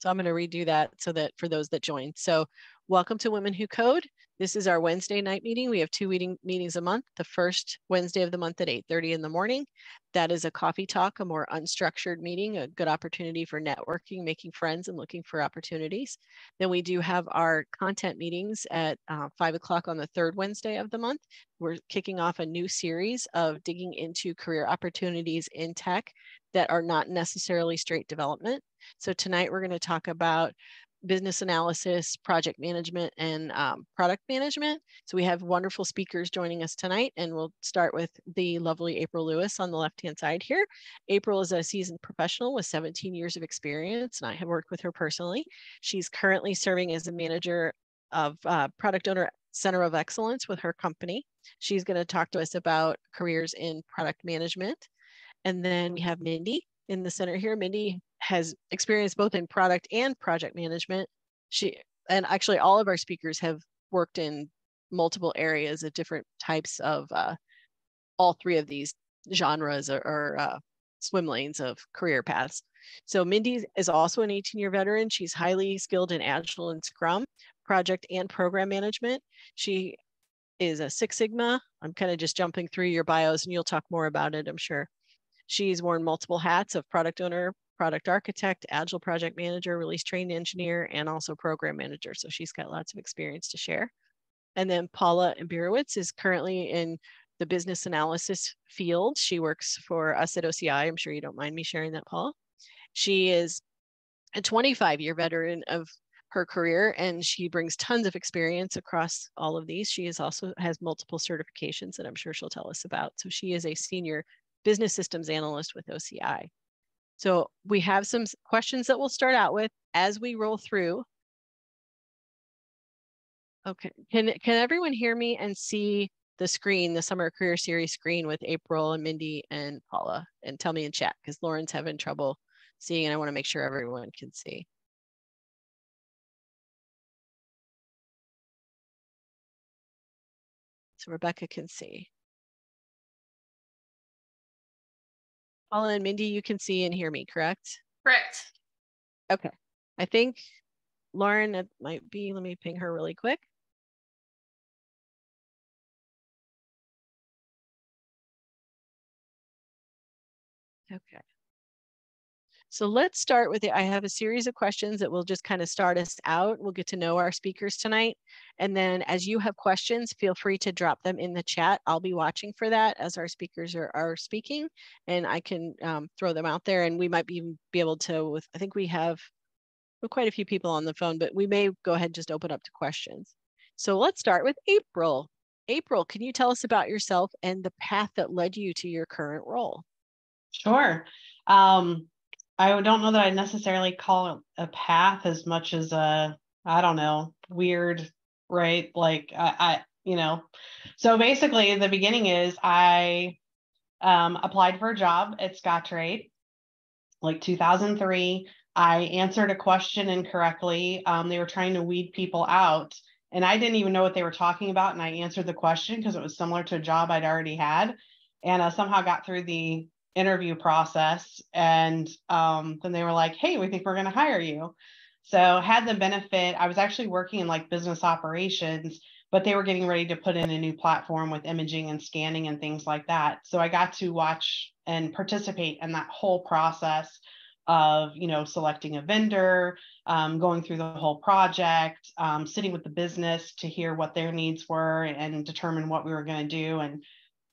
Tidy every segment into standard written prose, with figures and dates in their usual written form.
So I'm going to redo that so that for those that joined. So welcome to Women Who Code. This is our Wednesday night meeting. We have two meetings a month. The first Wednesday of the month at 8:30 in the morning. That is a coffee talk, a more unstructured meeting, a good opportunity for networking, making friends, and looking for opportunities. Then we do have our content meetings at 5 o'clock on the third Wednesday of the month. We're kicking off a new series of digging into career opportunities in tech that are not necessarily straight development. So tonight we're going to talk about business analysis, project management, and product management. So we have wonderful speakers joining us tonight, and we'll start with the lovely April Lewis on the left-hand side here. April is a seasoned professional with 17 years of experience, and I have worked with her personally. She's currently serving as a manager of Product Owner Center of Excellence with her company. She's going to talk to us about careers in product management. And then we have Mindy in the center here. Mindy has experience both in product and project management. And actually all of our speakers have worked in multiple areas of different types of all three of these genres or swim lanes of career paths. So Mindy is also an 18-year veteran. She's highly skilled in Agile and Scrum, project and program management. She is a Six Sigma. I'm kind of just jumping through your bios and you'll talk more about it, I'm sure. She's worn multiple hats of product owner, product architect, agile project manager, release trained engineer, and also program manager. So she's got lots of experience to share. And then Paula Imbierowicz is currently in the business analysis field. She works for us at OCI. I'm sure you don't mind me sharing that, Paula. She is a 25-year veteran of her career, and she brings tons of experience across all of these. She also has multiple certifications that I'm sure she'll tell us about. So she is a senior business systems analyst with OCI. So we have some questions that we'll start out with as we roll through. Okay, can everyone hear me and see the screen, the Summer Career Series screen with April and Mindy and Paula? And tell me in chat, because Lauren's having trouble seeing and I want to make sure everyone can see. So Rebecca can see. Paula and Mindy, you can see and hear me, correct? Correct. Okay. I think Lauren, it might be, let me ping her really quick. Okay. So let's start with it. I have a series of questions that will just kind of start us out. We'll get to know our speakers tonight. And then as you have questions, feel free to drop them in the chat. I'll be watching for that as our speakers are speaking, and I can throw them out there. And we might be able to, I think we have quite a few people on the phone, but we may go ahead and just open up to questions. So let's start with April. April, can you tell us about yourself and the path that led you to your current role? Sure. I don't know that I necessarily call it a path as much as a, I don't know, weird, right? Like so basically the beginning is I applied for a job at Scottrade, like 2003. I answered a question incorrectly. They were trying to weed people out and I didn't even know what they were talking about. And I answered the question because it was similar to a job I'd already had, and I somehow got through the interview process. And then they were like, hey, we think we're going to hire you. So had the benefit, I was actually working in like business operations, but they were getting ready to put in a new platform with imaging and scanning and things like that. So I got to watch and participate in that whole process of, selecting a vendor, going through the whole project, sitting with the business to hear what their needs were and determine what we were going to do. And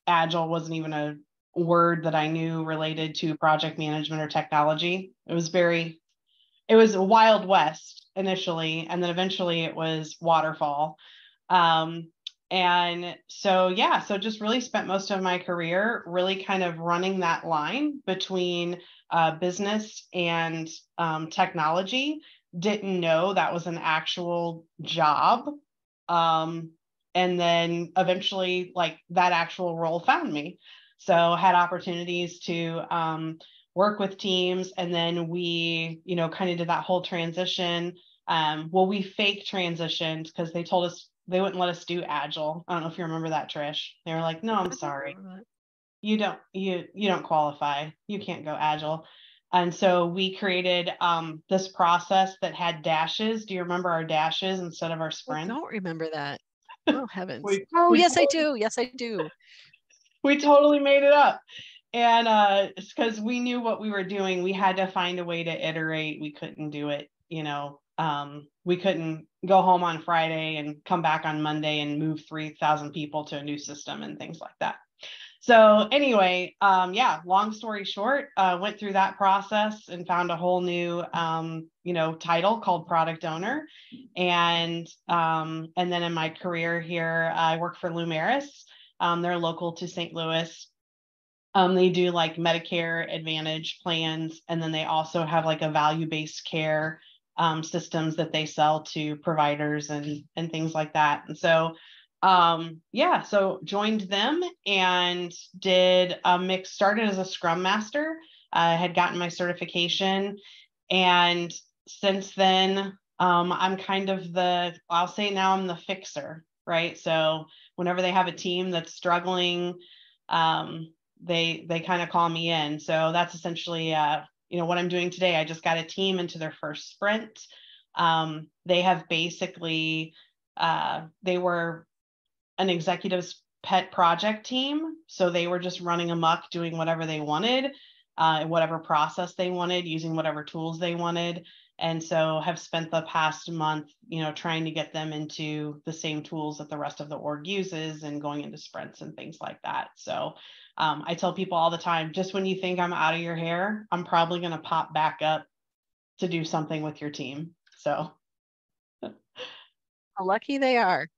Agile wasn't even a word that I knew related to project management or technology. It was a Wild West initially, and then eventually it was waterfall. And so just really spent most of my career really kind of running that line between business and technology. Didn't know that was an actual job. And then eventually like that actual role found me. So had opportunities to work with teams. And then we, kind of did that whole transition. We fake transitioned because they told us they wouldn't let us do Agile. I don't know if you remember that, Trish. They were like, no, I'm sorry. You don't qualify. You can't go Agile. And so we created this process that had dashes. Do you remember our dashes instead of our I sprints? don't remember that. Oh, heavens. We Yes, totally, I do. Yes, I do. we totally made it up. And it's because we knew what we were doing. We had to find a way to iterate. We couldn't do it, we couldn't go home on Friday and come back on Monday and move 3,000 people to a new system and things like that. So anyway, long story short, went through that process and found a whole new, title called product owner. And then in my career here, I work for Lumeris. They're local to St. Louis. They do like Medicare Advantage plans, and then they also have like a value-based care systems that they sell to providers and things like that. And so so joined them and did a mix, started as a Scrum Master. I had gotten my certification, and since then I'm kind of I'll say now I'm the fixer, right? So whenever they have a team that's struggling, they kind of call me in. So that's essentially what I'm doing today. I just got a team into their first sprint. They have basically they were an executive's pet project team. So they were just running amok, doing whatever they wanted, whatever process they wanted, using whatever tools they wanted. And so have spent the past month, trying to get them into the same tools that the rest of the org uses and going into sprints and things like that. So I tell people all the time, just when you think I'm out of your hair, I'm probably going to pop back up to do something with your team. So How lucky they are.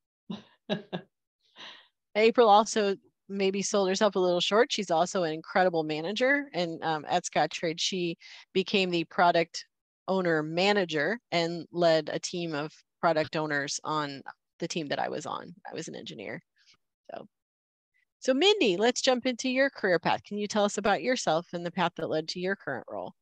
April also maybe sold herself a little short. She's also an incredible manager. And at Scottrade, she became the product owner manager and led a team of product owners on the team that I was on. I was an engineer. So Mindy, let's jump into your career path. Can you tell us about yourself and the path that led to your current role?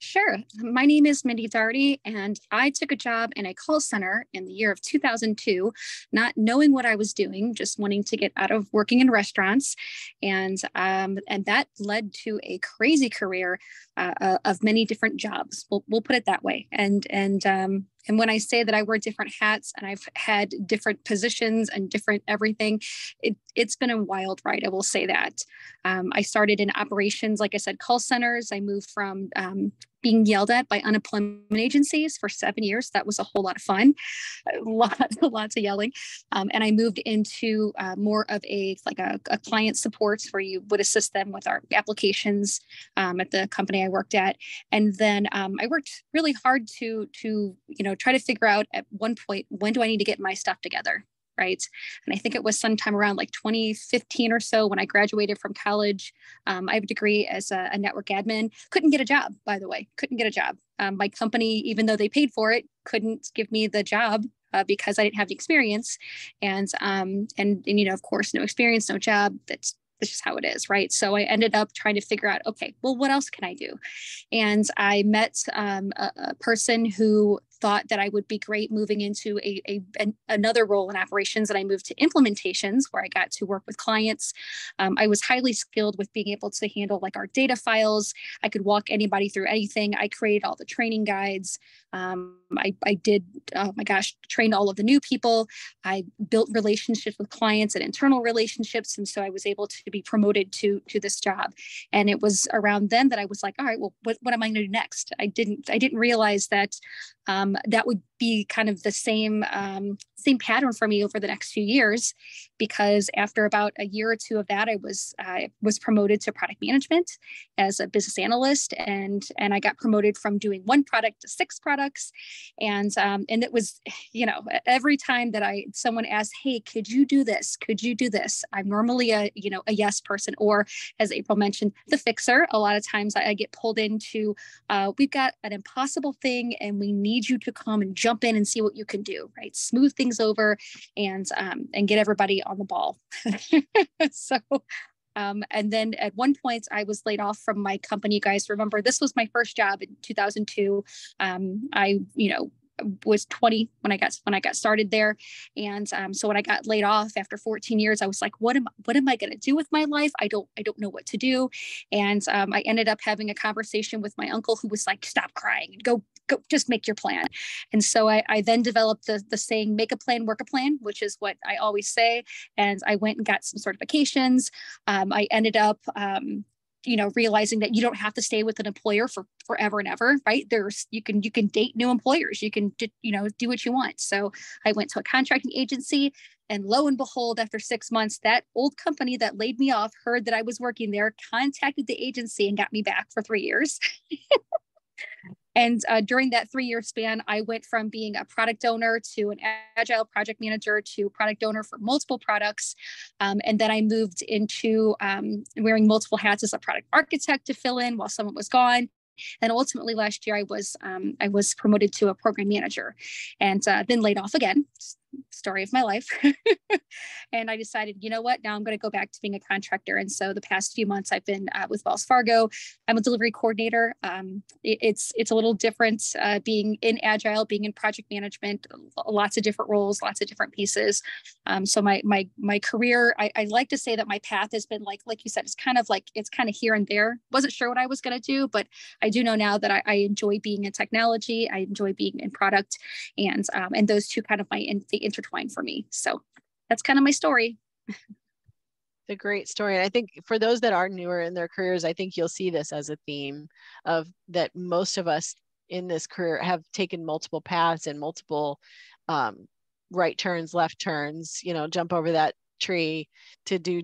Sure. My name is Mindy Daugherty, and I took a job in a call center in the year of 2002, not knowing what I was doing, just wanting to get out of working in restaurants. And that led to a crazy career of many different jobs. We'll put it that way. And when I say that I wear different hats and I've had different positions and different everything, it's been a wild ride. I will say that. I started in operations, like I said, call centers. I moved from being yelled at by unemployment agencies for 7 years. That was a whole lot of fun, lots of yelling. And I moved into more of a client support where you would assist them with our applications at the company I worked at. And then I worked really hard to try to figure out at one point, when do I need to get my stuff together? Right. And I think it was sometime around like 2015 or so when I graduated from college. I have a degree as a network admin. Couldn't get a job, by the way. Couldn't get a job. My company, even though they paid for it, couldn't give me the job because I didn't have the experience. And of course, no experience, no job. That's just how it is, right? So I ended up trying to figure out, okay, well, what else can I do? And I met a person who thought that I would be great moving into another role in operations, and I moved to implementations where I got to work with clients. I was highly skilled with being able to handle like our data files. I could walk anybody through anything. I created all the training guides. I did, oh my gosh, trained all of the new people. I built relationships with clients and internal relationships. And so I was able to be promoted to this job. And it was around then that I was like, all right, well, what am I going to do next? I didn't realize that that would be kind of the same pattern for me over the next few years, because after about a year or two of that, I was promoted to product management as a business analyst, and I got promoted from doing one product to 6 products, and it was, every time that someone asked, hey, could you do this? Could you do this? I'm normally a yes person, or as April mentioned, the fixer. A lot of times I get pulled into, we've got an impossible thing and we need you to come and jump in and see what you can do, right? Smooth things over and get everybody on the ball. And then at one point I was laid off from my company. You guys remember, this was my first job in 2002. was 20 when I got started there. And so when I got laid off after 14 years, I was like, what am I going to do with my life? I don't know what to do. And I ended up having a conversation with my uncle, who was like, stop crying and go, just make your plan. And so I then developed the saying, make a plan, work a plan, which is what I always say. And I went and got some certifications. I ended up, realizing that you don't have to stay with an employer for forever and ever, right? You can date new employers. You can, do what you want. So I went to a contracting agency, and lo and behold, after 6 months, that old company that laid me off heard that I was working there, contacted the agency and got me back for 3 years. And during that 3-year span, I went from being a product owner to an agile project manager to product owner for multiple products. And then I moved into wearing multiple hats as a product architect to fill in while someone was gone. And ultimately last year, I was promoted to a program manager, and then laid off again. Story of my life. And I decided, you know what, now I'm going to go back to being a contractor. And so the past few months I've been with Wells Fargo. I'm a delivery coordinator. It's a little different being in agile, being in project management, lots of different roles, lots of different pieces. So my career, I like to say that my path has been like you said, it's kind of here and there. Wasn't sure what I was going to do, but I do know now that I enjoy being in technology. I enjoy being in product, and those two kind of they intertwine for me. So that's kind of my story. It's a great story. And I think for those that are newer in their careers, I think you'll see this as a theme of that most of us in this career have taken multiple paths and multiple right turns, left turns, jump over that tree to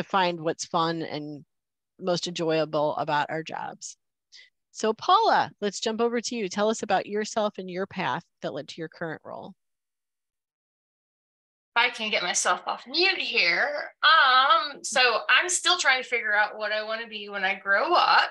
find what's fun and most enjoyable about our jobs. So Paula, let's jump over to you. Tell us about yourself and your path that led to your current role. I can get myself off mute here. So I'm still trying to figure out what I want to be when I grow up.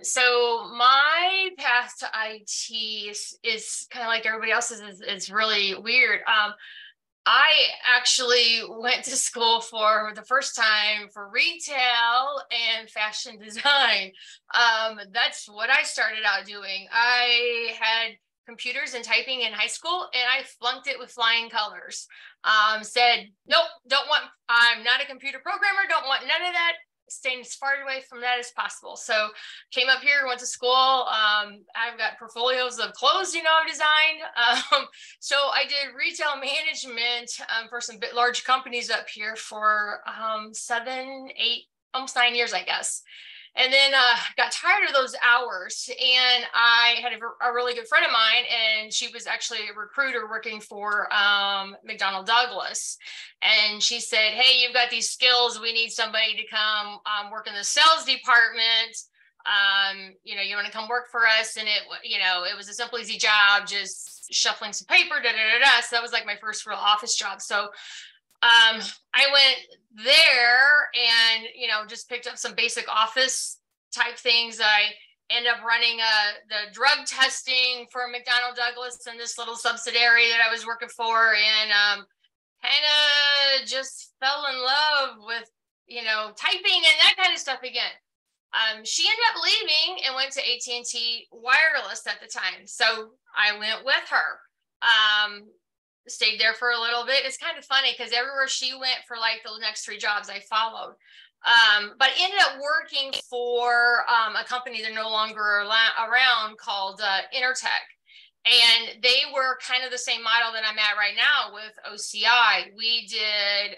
So my path to IT is kind of like everybody else's. Is really weird. I actually went to school for the first time for retail and fashion design. That's what I started out doing. I had computers and typing in high school, and I flunked it with flying colors. Said, nope, I'm not a computer programmer, don't want none of that, staying as far away from that as possible. So came up here, went to school. I've got portfolios of clothes, I've designed. So I did retail management for some large companies up here for 7, 8, almost 9 years, I guess. And then got tired of those hours, and I had a really good friend of mine, and she was actually a recruiter working for McDonnell Douglas. And she said, hey, you've got these skills. We need somebody to come work in the sales department. You want to come work for us? And it was a simple, easy job, just shuffling some paper, So that was like my first real office job. So I went there and, just picked up some basic office type things. I ended up running the drug testing for McDonnell Douglas and this little subsidiary that I was working for, and kind of just fell in love with, typing and that kind of stuff again. She ended up leaving and went to AT&T Wireless at the time. So I went with her. Stayed there for a little bit. It's kind of funny because everywhere she went for like the next 3 jobs, I followed. But ended up working for a company that no longer around called Intertech. And they were kind of the same model that I'm at right now with OCI. We did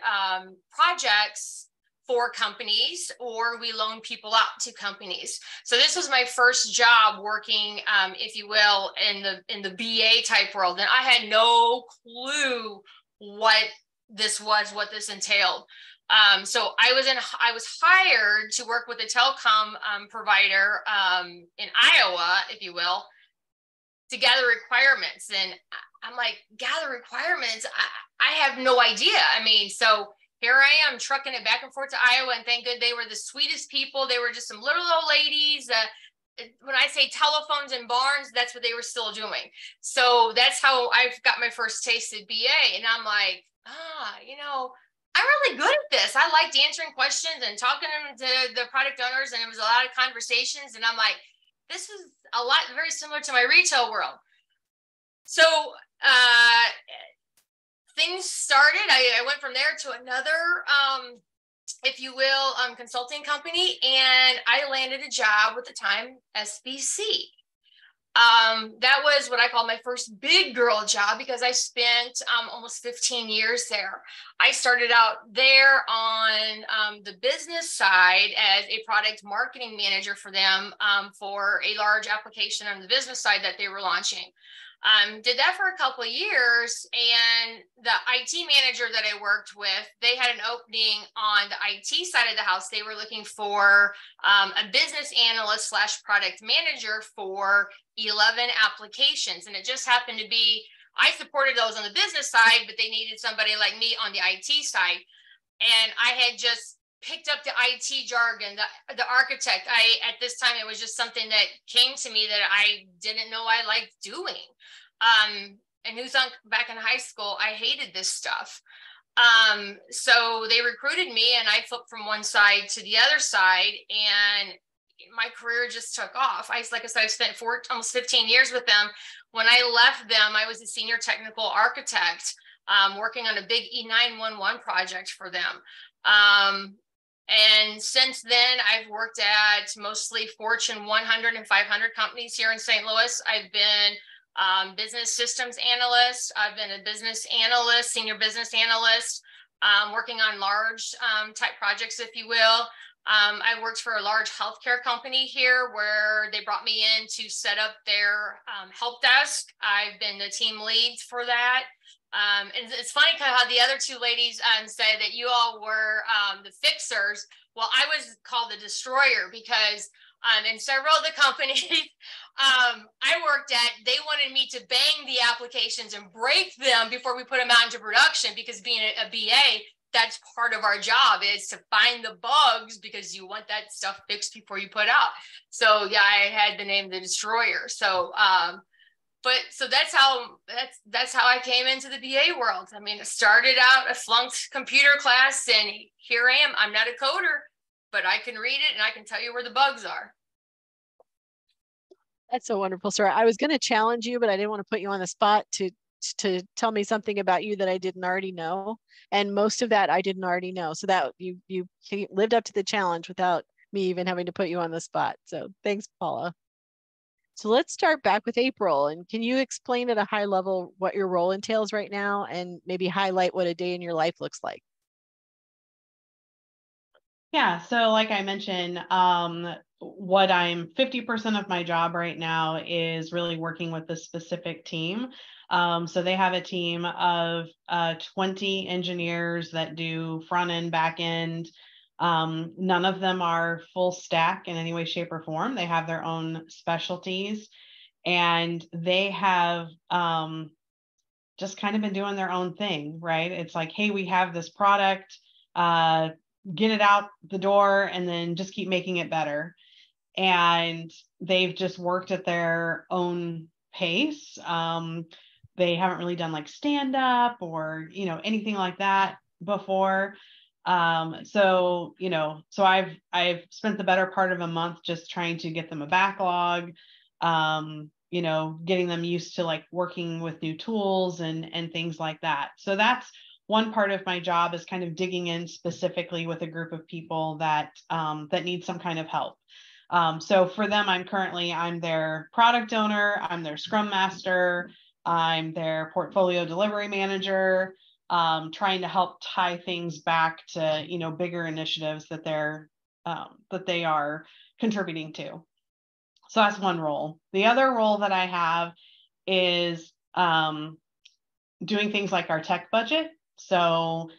projects for companies, or we loan people out to companies. So this was my first job working, if you will, in the BA type world. And I had no clue what this entailed. So I was hired to work with a telecom provider in Iowa, if you will, to gather requirements. And I'm like, gather requirements? I have no idea. So here I am trucking it back and forth to Iowa, and thank good they were the sweetest people. They were just some little old ladies. When I say telephones and barns, that's what they were still doing. So that's how I got my first taste at BA. And I'm like, I'm really good at this. I liked answering questions and talking to the product owners, and it was a lot of conversations. And I'm like, this is very similar to my retail world. So things started, I went from there to another, if you will, consulting company, and I landed a job with the time SBC. That was what I call my first big girl job, because I spent almost 15 years there. I started out there on the business side as a product marketing manager for them, for a large application on the business side that they were launching. Did that for a couple of years, and the IT manager that I worked with, they had an opening on the IT side of the house. They were looking for a business analyst / product manager for 11 applications. And it just happened to be, I supported those on the business side, but they needed somebody like me on the IT side. And I had just picked up the IT jargon, the architect. At this time, it was just something that came to me that I didn't know I liked doing. And who's on back in high school, I hated this stuff. So they recruited me, and I flipped from one side to the other side, and my career just took off. Like I said, I spent almost 15 years with them. When I left them, I was a senior technical architect, working on a big E911 project for them. And since then, I've worked at mostly Fortune 100 and 500 companies here in St. Louis. I've been business systems analyst. I've been a business analyst, senior business analyst, working on large type projects, if you will. I worked for a large healthcare company here where they brought me in to set up their help desk. I've been the team lead for that. And it's funny how the other two ladies said that you all were the fixers. Well, I was called the destroyer, because in several of the companies I worked at, they wanted me to bang the applications and break them before we put them out into production, because being a BA, that's part of our job, is to find the bugs, because you want that stuff fixed before you put out. So yeah, I had the name the destroyer. So so that's how I came into the BA world. I mean, I started out, I flunked computer class, and here I am. I'm not a coder, but I can read it and I can tell you where the bugs are. That's so wonderful, Sarah. I was going to challenge you, but I didn't want to put you on the spot to tell me something about you that I didn't already know. And most of that I didn't already know. So that you lived up to the challenge without me even having to put you on the spot. So thanks, Paula. So let's start back with April. And can you explain at a high level what your role entails right now, and maybe highlight what a day in your life looks like? Yeah, so like I mentioned, what I'm 50% of my job right now is really working with a specific team. So they have a team of 20 engineers that do front end, back end. None of them are full stack in any way, shape, or form. They have their own specialties, and they have just kind of been doing their own thing, right? It's like, hey, we have this product, get it out the door, and then just keep making it better. And they've just worked at their own pace. They haven't really done like stand up or, anything like that before. So I've spent the better part of a month just trying to get them a backlog, getting them used to like working with new tools and things like that. So that's one part of my job, is kind of digging in specifically with a group of people that need some kind of help. So for them, I'm their product owner, I'm their scrum master, I'm their portfolio delivery manager, trying to help tie things back to, bigger initiatives that they are contributing to. So that's one role. The other role that I have is doing things like our tech budget. So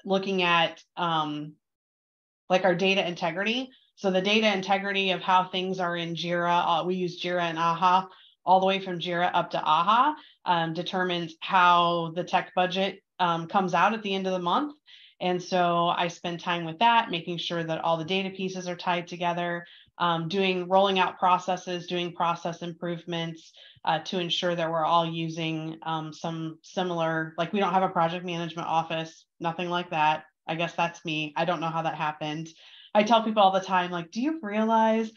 looking at like our data integrity. So the data integrity of how things are in Jira, we use Jira and AHA, all the way from Jira up to AHA, determines how the tech budget comes out at the end of the month. And so I spend time with that, making sure that all the data pieces are tied together, rolling out processes, doing process improvements to ensure that we're all using some similar, like we don't have a project management office, nothing like that. I guess that's me. I don't know how that happened. I tell people all the time, like, do you realize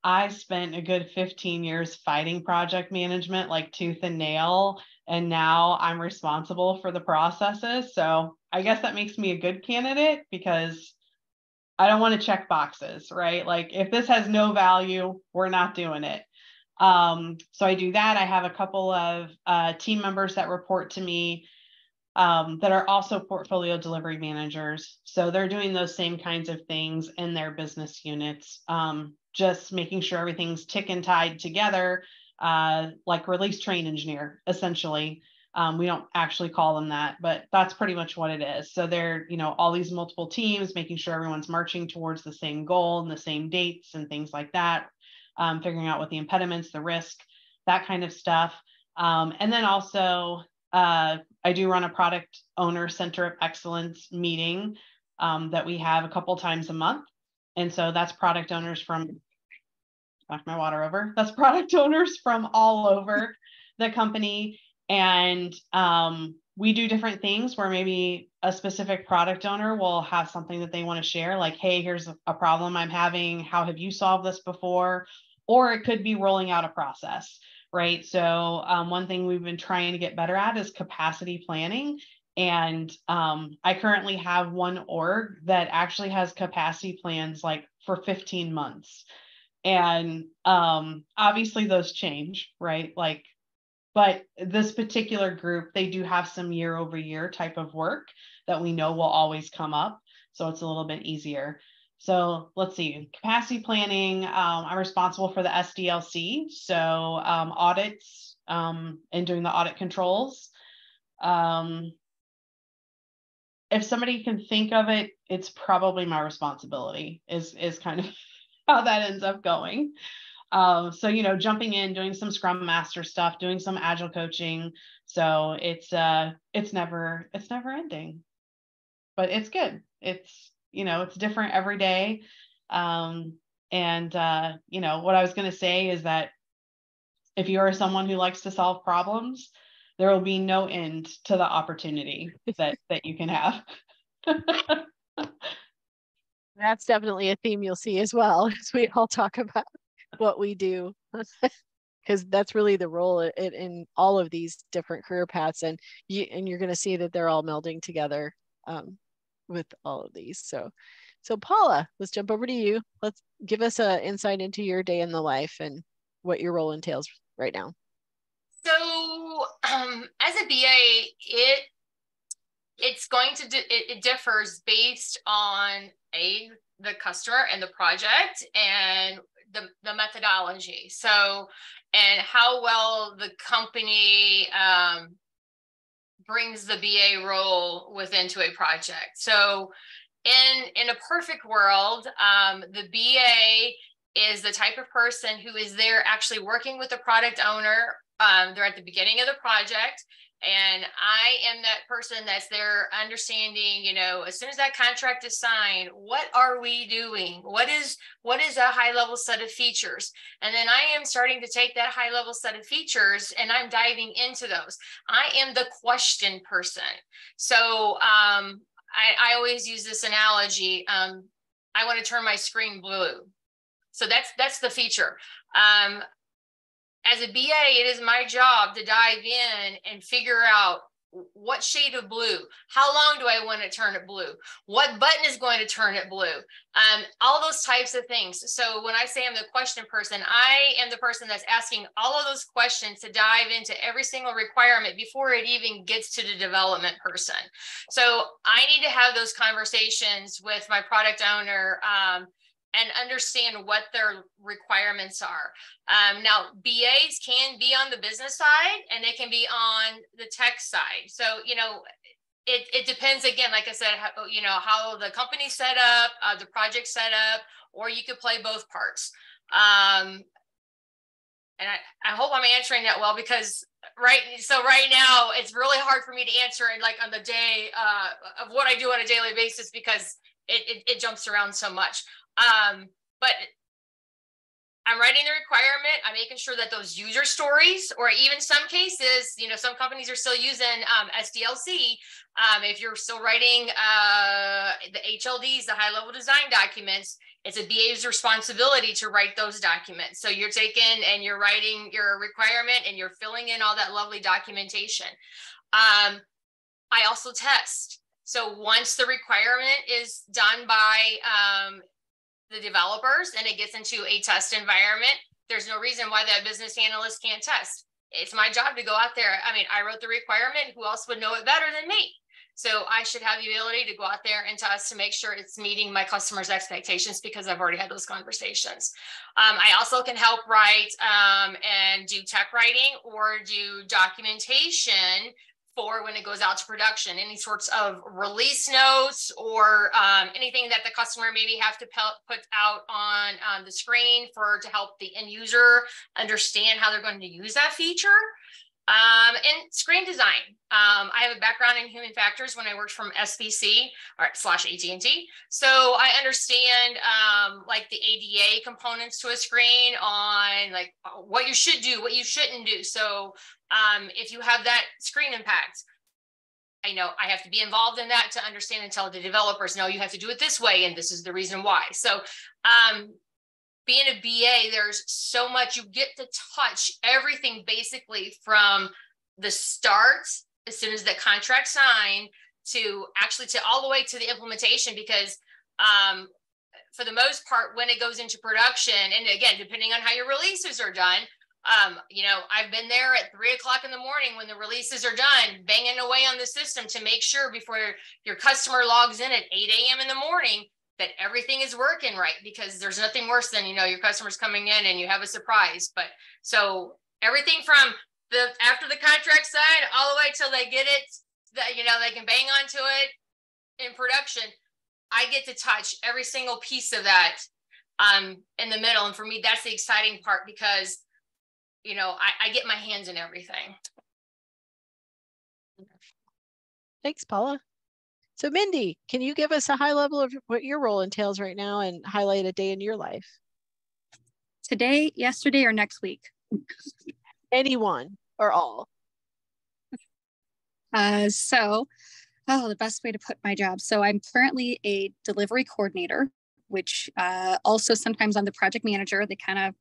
I spent a good 15 years fighting project management like tooth and nail, and now I'm responsible for the processes. So I guess that makes me a good candidate because I don't want to check boxes, right? Like if this has no value, we're not doing it. So I do that. I have a couple of team members that report to me that are also portfolio delivery managers. So they're doing those same kinds of things in their business units, just making sure everything's tick and tied together, like release train engineer, essentially. We don't actually call them that, but that's pretty much what it is. So they're, all these multiple teams, making sure everyone's marching towards the same goal and the same dates and things like that, figuring out what the impediments, the risk, that kind of stuff. And then also, I do run a product owner center of excellence meeting that we have a couple times a month. And so that's product owners from, knock my water over, that's product owners from all over the company. And we do different things where maybe a specific product owner will have something that they want to share, like, hey, here's a problem I'm having. How have you solved this before? Or it could be rolling out a process, right? So one thing we've been trying to get better at is capacity planning. And I currently have one org that actually has capacity plans like for 15 months. And obviously those change, right? But this particular group, they do have some year over year type of work that we know will always come up. So it's a little bit easier. So let's see, capacity planning. I'm responsible for the SDLC. So audits and doing the audit controls. If somebody can think of it, it's probably my responsibility is kind of how that ends up going. So, jumping in, doing some Scrum Master stuff, doing some Agile coaching. So it's never ending, but it's good. It's different every day. What I was going to say is that if you are someone who likes to solve problems, there will be no end to the opportunity that you can have. That's definitely a theme you'll see as well as we all talk about what we do, because that's really the role in all of these different career paths, and you're going to see that they're all melding together with all of these. So Paula, let's jump over to you. Let's give us an insight into your day in the life and what your role entails right now. So as a BA, it differs based on the customer and the project and the methodology. So, and how well the company brings the BA role into a project. So in a perfect world, the BA is the type of person who is there actually working with the product owner. They're at the beginning of the project. And I am that person that's there understanding, as soon as that contract is signed, what are we doing? What is a high level set of features? And then I am starting to take that high level set of features and I'm diving into those. I am the question person. So I always use this analogy. I want to turn my screen blue. So that's the feature. As a BA, it is my job to dive in and figure out what shade of blue, how long do I want to turn it blue, what button is going to turn it blue, all those types of things. So when I say I'm the question person, I am the person that's asking all of those questions to dive into every single requirement before it even gets to the development person. So I need to have those conversations with my product owner and understand what their requirements are. Now, BAs can be on the business side and they can be on the tech side. So, it depends, again, like I said, how the company's set up, the project set up, or you could play both parts. And I hope I'm answering that well, because right now it's really hard for me to answer it like on the day of what I do on a daily basis, because it jumps around so much. But I'm writing the requirement. I'm making sure that those user stories, or even some cases, some companies are still using SDLC. If you're still writing the HLDs, the high level design documents, It's a BA's responsibility to write those documents. So you're taking and you're writing your requirement and you're filling in all that lovely documentation. I also test. So once the requirement is done by the developers and it gets into a test environment, there's no reason why that business analyst can't test. It's my job to go out there. I mean, I wrote the requirement. Who else would know it better than me? So I should have the ability to go out there and test to make sure it's meeting my customers' expectations because I've already had those conversations. I also can help write and do tech writing or do documentation for when it goes out to production, any sorts of release notes or anything that the customer maybe have to put out on the screen to help the end user understand how they're going to use that feature. And screen design. I have a background in human factors when I worked from SBC or / AT&T. So I understand like the ADA components to a screen on like what you should do, what you shouldn't do. So if you have that screen impact, I know I have to be involved in that to understand and tell the developers, no, you have to do it this way. And this is the reason why. So being a BA, there's so much, you get to touch everything basically from the start, as soon as the contract signed, to actually to all the way to the implementation, because for the most part, when it goes into production, and again, depending on how your releases are done, you know, I've been there at 3 o'clock in the morning when the releases are done, banging away on the system to make sure before your customer logs in at 8 a.m. in the morning that everything is working right, because there's nothing worse than, you know, your customers coming in and you have a surprise. But so everything from after the contract signed all the way till they get it, that, you know, they can bang onto it in production, I get to touch every single piece of that in the middle. And for me, that's the exciting part, because, you know, I get my hands in everything. Thanks, Paula. So Mindy, can you give us a high level of what your role entails right now and highlight a day in your life? Today, yesterday, or next week? Anyone or all. The best way to put my job. So I'm currently a delivery coordinator, which also sometimes I'm the project manager. They kind of,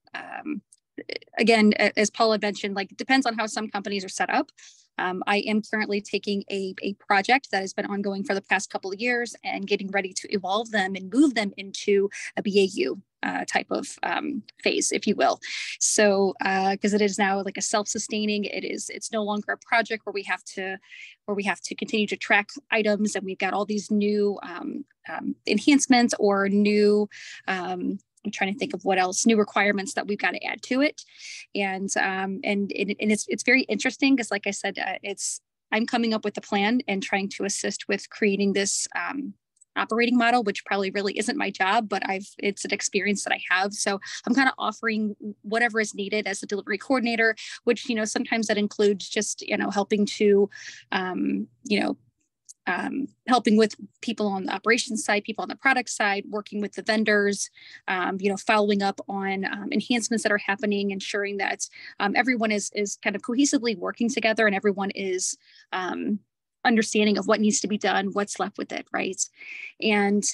again, as Paula mentioned, like it depends on how some companies are set up. I am currently taking a project that has been ongoing for the past couple of years and getting ready to evolve them and move them into a BAU type of phase, if you will. So, because it is now like a self-sustaining, it's no longer a project where we have to continue to track items, and we've got all these new enhancements or new I'm trying to think of what else, new requirements that we've got to add to it. And it's very interesting because, like I said, I'm coming up with a plan and trying to assist with creating this operating model, which probably really isn't my job, but it's an experience that I have. So I'm kind of offering whatever is needed as a delivery coordinator, which, you know, sometimes that includes just, you know, helping to, helping with people on the operations side, people on the product side, working with the vendors, following up on enhancements that are happening, ensuring that everyone is kind of cohesively working together and everyone is understanding of what needs to be done, what's left with it, right? And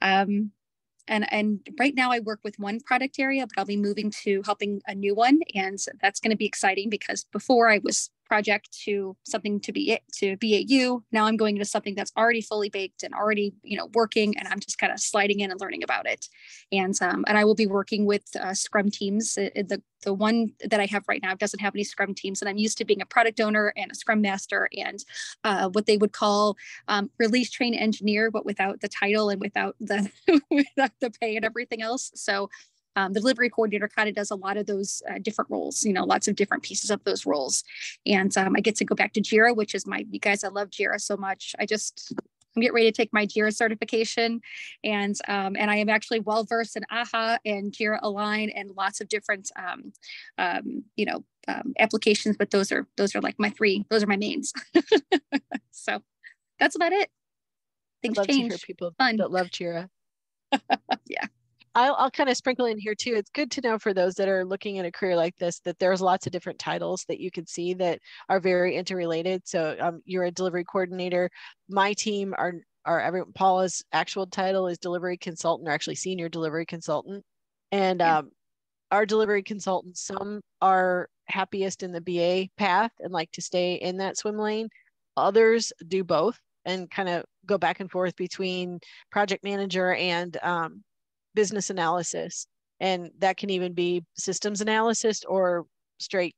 right now I work with one product area, but I'll be moving to helping a new one. And that's going to be exciting because before I was project to something to BAU. Now I'm going into something that's already fully baked and already, you know, working, and I'm just kind of sliding in and learning about it. And I will be working with Scrum teams. The one that I have right now doesn't have any Scrum teams, and I'm used to being a product owner and a Scrum master and what they would call release train engineer, but without the title and without the without the pay and everything else. So the delivery coordinator kind of does a lot of those different roles, you know, lots of different pieces of those roles. And I get to go back to Jira, which is you guys, I love Jira so much. I'm getting ready to take my Jira certification, and I am actually well versed in AHA and Jira Align and lots of different applications. But those are like those are my mains. So that's about it. Things I'd love change. to hear people Fun. that love Jira. Yeah. I'll kind of sprinkle in here too. It's good to know for those that are looking at a career like this, that there's lots of different titles that you could see that are very interrelated. So you're a delivery coordinator. My team are Paula's actual title is delivery consultant, or actually senior delivery consultant. And our delivery consultants, some are happiest in the BA path and like to stay in that swim lane. Others do both and kind of go back and forth between project manager and business analysis. And that can even be systems analysis or straight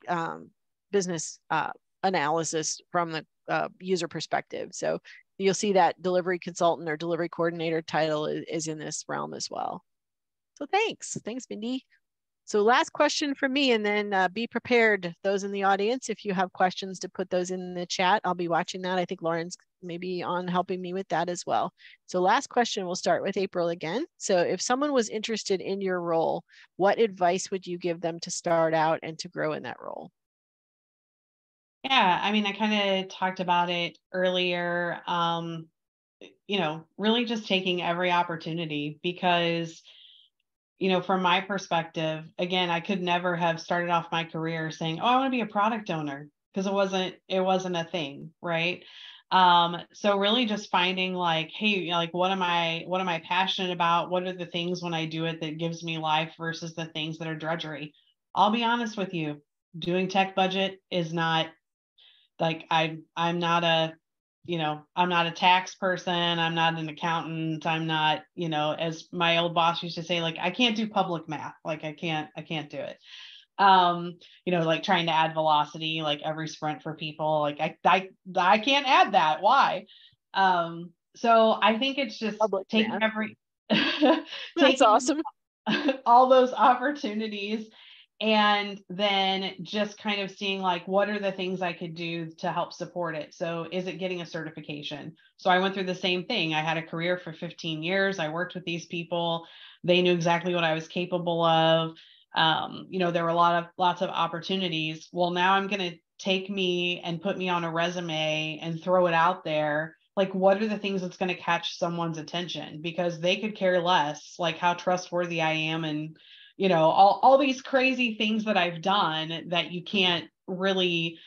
business analysis from the user perspective. So you'll see that delivery consultant or delivery coordinator title is in this realm as well. So thanks, Mindy. So last question for me, and then be prepared, those in the audience, if you have questions, to put those in the chat. I'll be watching that. I think Lauren's maybe on helping me with that as well. So last question, we'll start with April again. So if someone was interested in your role, what advice would you give them to start out and to grow in that role? Yeah, I mean, I kind of talked about it earlier. Really just taking every opportunity, because from my perspective, again, I could never have started off my career saying, oh, I want to be a product owner, because it wasn't a thing, right? So really just finding like, hey, like, what am I passionate about? What are the things when I do it that gives me life versus the things that are drudgery? I'll be honest with you, doing tech budget is not like, I'm not a tax person. I'm not an accountant. I'm not, as my old boss used to say, like, I can't do public math. Like, I can't do it. Like trying to add velocity, like every sprint for people, like I can't add that. Why? So I think it's just Public taking math. every, That's taking awesome. all those opportunities, and then just kind of seeing like, what are the things I could do to help support it? So is it getting a certification? So I went through the same thing. I had a career for 15 years. I worked with these people. They knew exactly what I was capable of. There were lots of opportunities. Well, now I'm going to take me and put me on a resume and throw it out there. Like, what are the things that's going to catch someone's attention? Because they could care less, like how trustworthy I am, and all these crazy things that I've done that you can't really,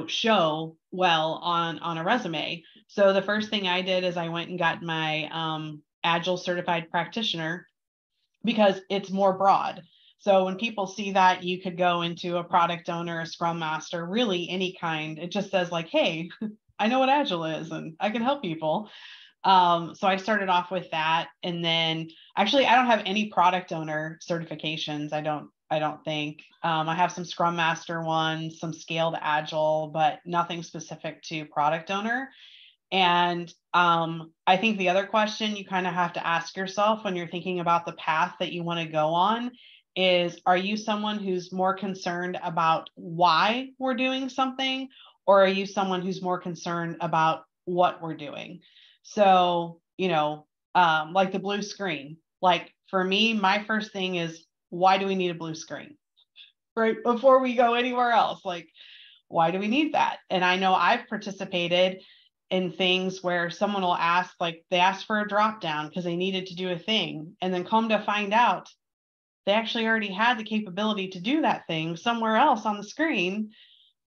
show well on a resume. So the first thing I did is I went and got my Agile certified practitioner, because it's more broad. So when people see that you could go into a product owner, a scrum master, really any kind, it just says like, hey, I know what Agile is and I can help people. So I started off with that. And then actually, I don't have any product owner certifications. I don't think. I have some Scrum Master ones, some Scaled Agile, but nothing specific to product owner. And I think the other question you kind of have to ask yourself when you're thinking about the path that you want to go on is, are you someone who's more concerned about why we're doing something, or are you someone who's more concerned about what we're doing? So, like the blue screen, like for me, my first thing is, why do we need a blue screen? Right before we go anywhere else, like, why do we need that? And I know I've participated in things where someone will ask, like they asked for a drop down because they needed to do a thing. And then come to find out, they actually already had the capability to do that thing somewhere else on the screen,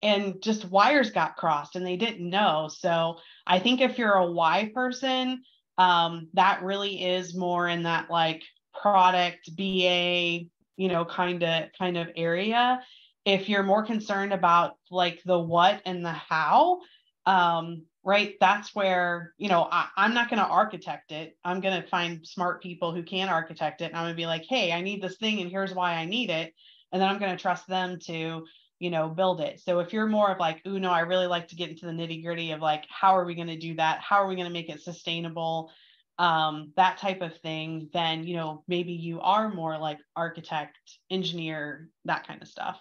and just wires got crossed and they didn't know. So I think if you're a why person, that really is more in that like product BA, kind of area. If you're more concerned about like the what and the how, right, that's where, I'm not going to architect it. I'm going to find smart people who can architect it. And I'm going to be like, hey, I need this thing and here's why I need it. And then I'm going to trust them to, build it. So if you're more of like, oh no, I really like to get into the nitty gritty of like, how are we going to do that? How are we going to make it sustainable? That type of thing, then, maybe you are more like architect, engineer, that kind of stuff.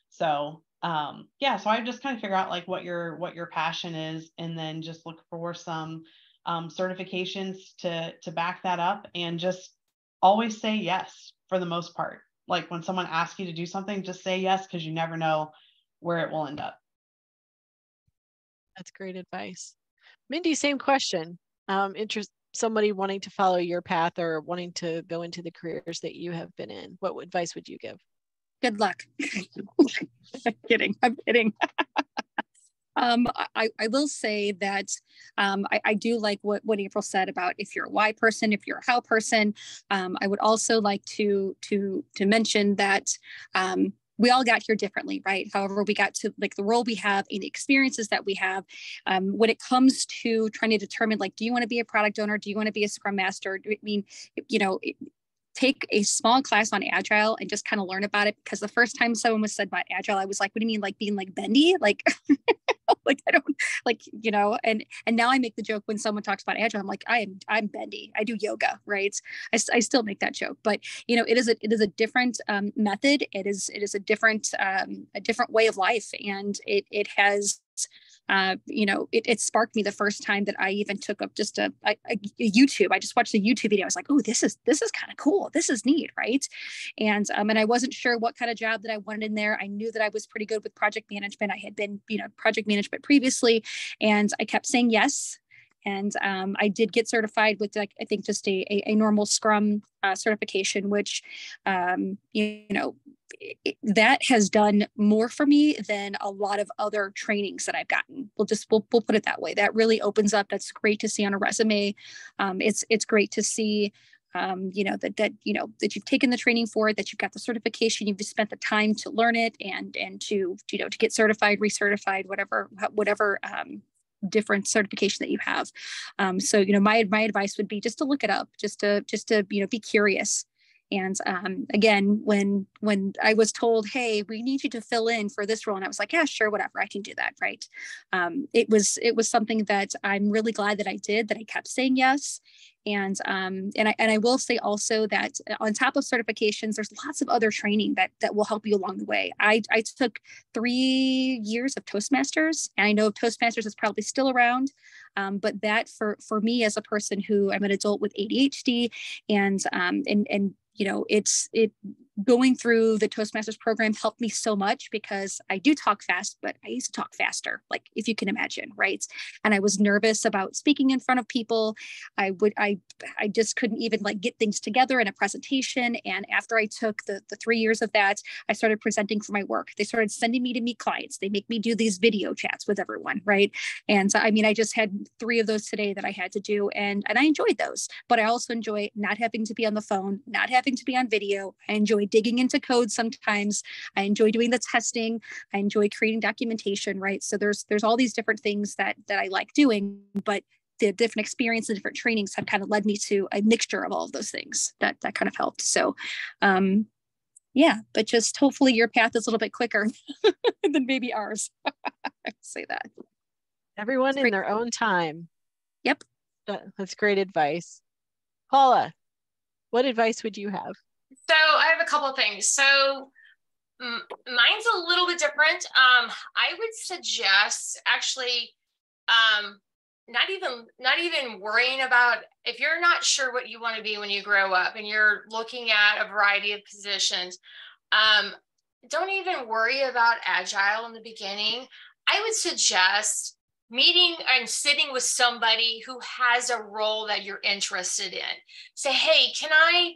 So so I just kind of figure out like what your passion is, and then just look for some certifications to back that up, and just always say yes for the most part. Like when someone asks you to do something, just say yes, because you never know where it will end up. That's great advice. Mindy, same question. Somebody wanting to follow your path or wanting to go into the careers that you have been in, what advice would you give? Good luck. I'm kidding. I will say that I do like what April said about if you're a why person, if you're a how person. I would also like to mention that we all got here differently, right? However, we got to like the role we have and the experiences that we have. When it comes to trying to determine, like, do you want to be a product owner? Do you want to be a Scrum Master? I mean, take a small class on Agile and just kind of learn about it. Because the first time someone was said about Agile, I was like, what do you mean, like being like bendy? Like, like I don't like, and now I make the joke when someone talks about Agile, I'm like, I'm bendy. I do yoga, right? I still make that joke, but it is a different method. It is a different way of life, and it has it sparked me the first time that I even took up just a YouTube. I just watched a YouTube video. I was like, oh, this is kind of cool. This is neat, right? And I wasn't sure what kind of job that I wanted in there. I knew that I was pretty good with project management. I had been, project management previously, and I kept saying yes. And I did get certified with, like, I think just a normal Scrum certification, which, that has done more for me than a lot of other trainings that I've gotten. We'll put it that way. That really opens up. That's great to see on a resume. It's great to see, that you've taken the training for it, that you've got the certification, you've spent the time to learn it and to get certified, recertified, whatever different certification that you have. So my advice would be just to look it up, just to be curious. And again, when I was told, hey, we need you to fill in for this role, and I was like, yeah, sure, whatever, I can do that, right? It was something that I'm really glad that I did, that I kept saying yes. And I will say also that on top of certifications, there's lots of other training that will help you along the way. I took 3 years of Toastmasters, and I know Toastmasters is probably still around, but that for me as a person who I'm an adult with ADHD, and going through the Toastmasters program helped me so much, because I do talk fast, but I used to talk faster, like, if you can imagine, right? And I was nervous about speaking in front of people. I just couldn't even get things together in a presentation. And after I took the 3 years of that, I started presenting for my work. They started sending me to meet clients. They make me do these video chats with everyone, right? And so, I just had 3 of those today that I had to do, and I enjoyed those. But I also enjoy not having to be on the phone, not having to be on video. I enjoy digging into code sometimes. I enjoy doing the testing. I enjoy creating documentation, right? So there's all these different things that I like doing, but the different experience and different trainings have kind of led me to a mixture of all of those things that kind of helped. So yeah, but just hopefully your path is a little bit quicker than maybe ours. I would say that. Everyone in their own time. Yep. That's great advice. Paula, what advice would you have? So I have a couple of things. So mine's a little bit different. I would suggest actually not even worrying about, if you're not sure what you want to be when you grow up and you're looking at a variety of positions, don't even worry about Agile in the beginning. I would suggest meeting and sitting with somebody who has a role that you're interested in. Say, hey, can I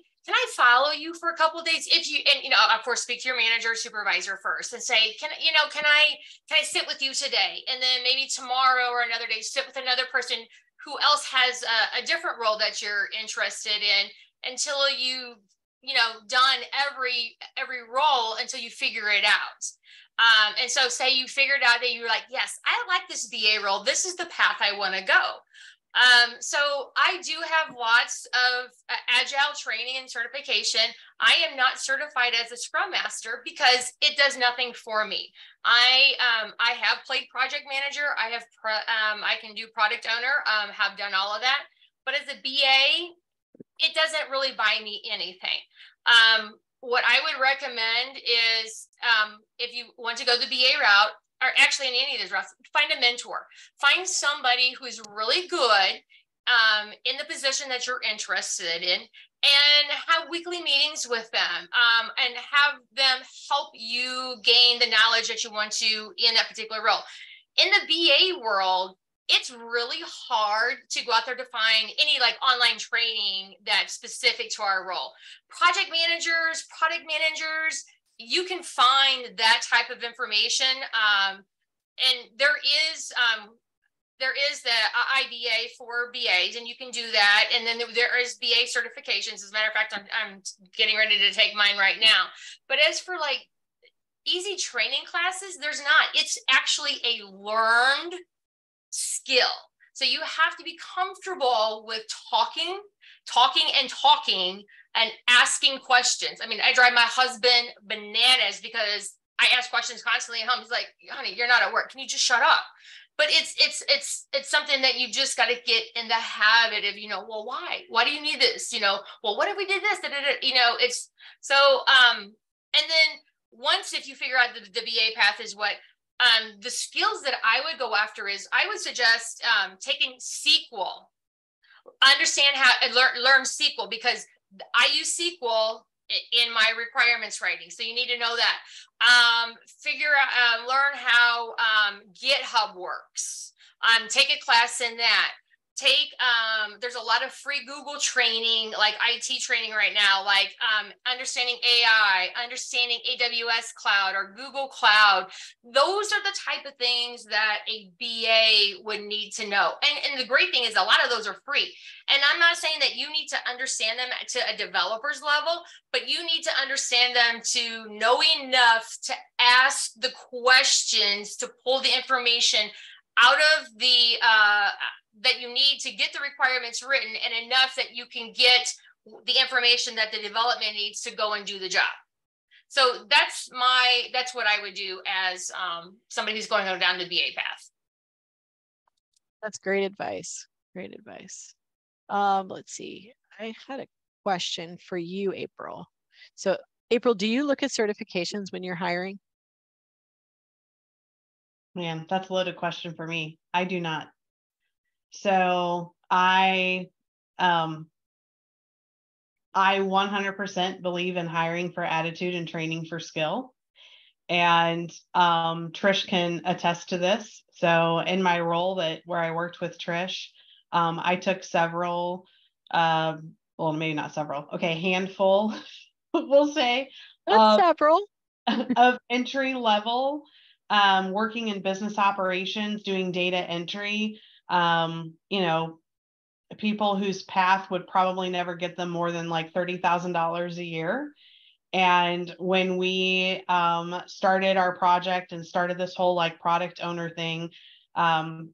follow you for a couple of days? If you, and of course, speak to your manager or supervisor first and say, can I sit with you today? And then maybe tomorrow or another day, sit with another person who else has a different role that you're interested in, until you've done every role until you figure it out. And so say you figured out that you're like, yes, I like this BA role. This is the path I want to go. So I do have lots of Agile training and certification. I am not certified as a Scrum Master because it does nothing for me. I have played project manager. I can do product owner, have done all of that. But as a BA, it doesn't really buy me anything. What I would recommend is if you want to go the BA route, or actually in any of these routes, find a mentor. Find somebody who's really good in the position that you're interested in, and have weekly meetings with them, and have them help you gain the knowledge that you want to in that particular role. In the BA world, it's really hard to go out there to find any online training that's specific to our role. Project managers, product managers, you can find that type of information and there is the IBA for BAs, and you can do that. And then there is BA certifications. As a matter of fact, I'm getting ready to take mine right now. But as for like easy training classes, there's not. It's actually a learned skill. So you have to be comfortable with talking and asking questions. I mean, I drive my husband bananas because I ask questions constantly at home. He's like, honey, you're not at work. Can you just shut up? But it's something that you just got to get in the habit of, well, why do you need this? Well, what if we did this? It's so, and then once, if you figure out the BA path is what, the skills that I would go after is, I would suggest taking SQL, understand how learn SQL, because I use SQL in my requirements writing. So you need to know that. Learn how GitHub works. Take a class in that. There's a lot of free Google training, like IT training right now, like understanding AI, understanding AWS cloud or Google cloud. Those are the type of things that a BA would need to know. And the great thing is a lot of those are free. And I'm not saying that you need to understand them to a developer's level, but you need to understand them to know enough to ask the questions, to pull the information out of the that you need to get the requirements written, and enough that you can get the information that the development needs to go and do the job. So that's what I would do as somebody who's going down the BA path. That's great advice. Great advice. Let's see. I had a question for you, April. So April, do you look at certifications when you're hiring? Man, that's a loaded question for me. I do not. So I 100% believe in hiring for attitude and training for skill. And Trish can attest to this. So in my role where I worked with Trish, I took several, well, maybe not several, okay, handful, we'll say, several of entry level, working in business operations, doing data entry, people whose path would probably never get them more than like $30,000 a year. And when we started our project and started this whole like product owner thing, the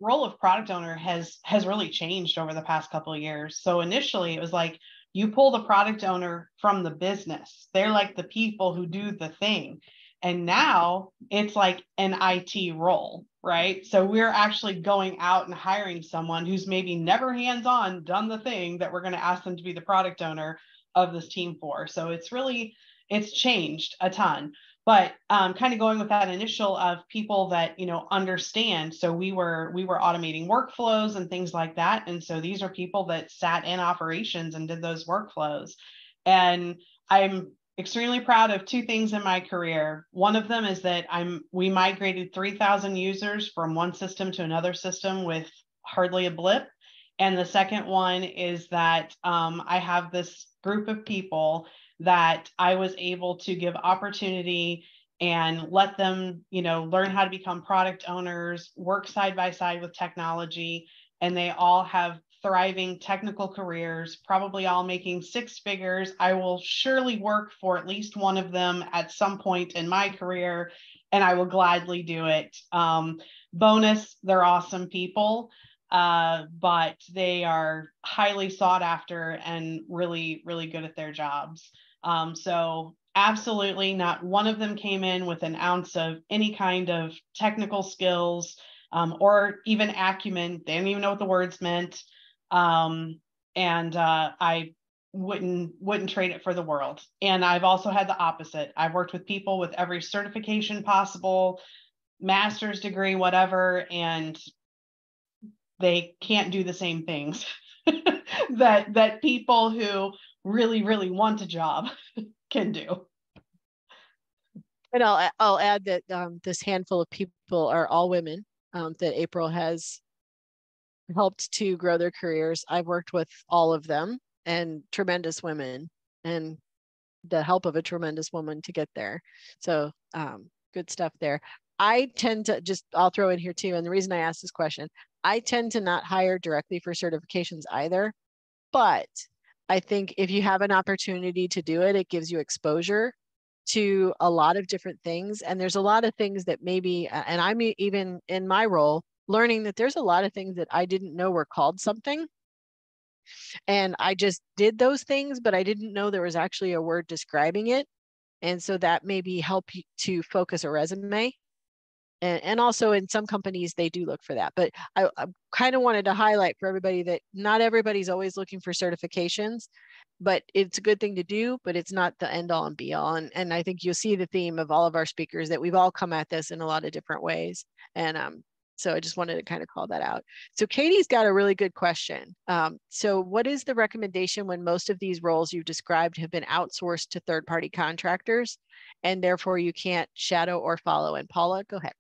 role of product owner has really changed over the past couple of years. So initially it was like, you pull the product owner from the business. They're like the people who do the thing. And now it's like an IT role, right? So we're actually going out and hiring someone who's maybe never hands-on done the thing that we're going to ask them to be the product owner of this team for. So it's changed a ton. But kind of going with that initial of people that, understand. So we were automating workflows and things like that. And so these are people that sat in operations and did those workflows. And I'm extremely proud of two things in my career. One of them is that we migrated 3,000 users from one system to another system with hardly a blip. And the second one is that I have this group of people that I was able to give opportunity and let them, learn how to become product owners, work side by side with technology, and they all have thriving technical careers, probably all making six figures. I will surely work for at least one of them at some point in my career, and I will gladly do it. Bonus, they're awesome people, but they are highly sought after and really, really good at their jobs. So absolutely not one of them came in with an ounce of any kind of technical skills or even acumen. They didn't even know what the words meant. I wouldn't trade it for the world. And I've also had the opposite. I've worked with people with every certification possible, master's degree, whatever, and they can't do the same things that people who really, really want a job can do. And I'll add that this handful of people are all women that April has helped to grow their careers. I've worked with all of them, and tremendous women, and the help of a tremendous woman to get there. So good stuff there. I tend to I'll throw in here too. And the reason I asked this question, I tend to not hire directly for certifications either. But I think if you have an opportunity to do it, it gives you exposure to a lot of different things. And there's a lot of things that maybe, and I'm even in my role, learning that there's a lot of things that I didn't know were called something. And I just did those things, but I didn't know there was actually a word describing it. And so that maybe help you to focus a resume. And also in some companies, they do look for that. But I kind of wanted to highlight for everybody that not everybody's always looking for certifications, but it's a good thing to do, but it's not the end all and be all. And I think you'll see the theme of all of our speakers that we've all come at this in a lot of different ways. And so I just wanted to kind of call that out. So Katie's got a really good question. So what is the recommendation when most of these roles you described have been outsourced to third-party contractors and therefore you can't shadow or follow? And Paula, go ahead.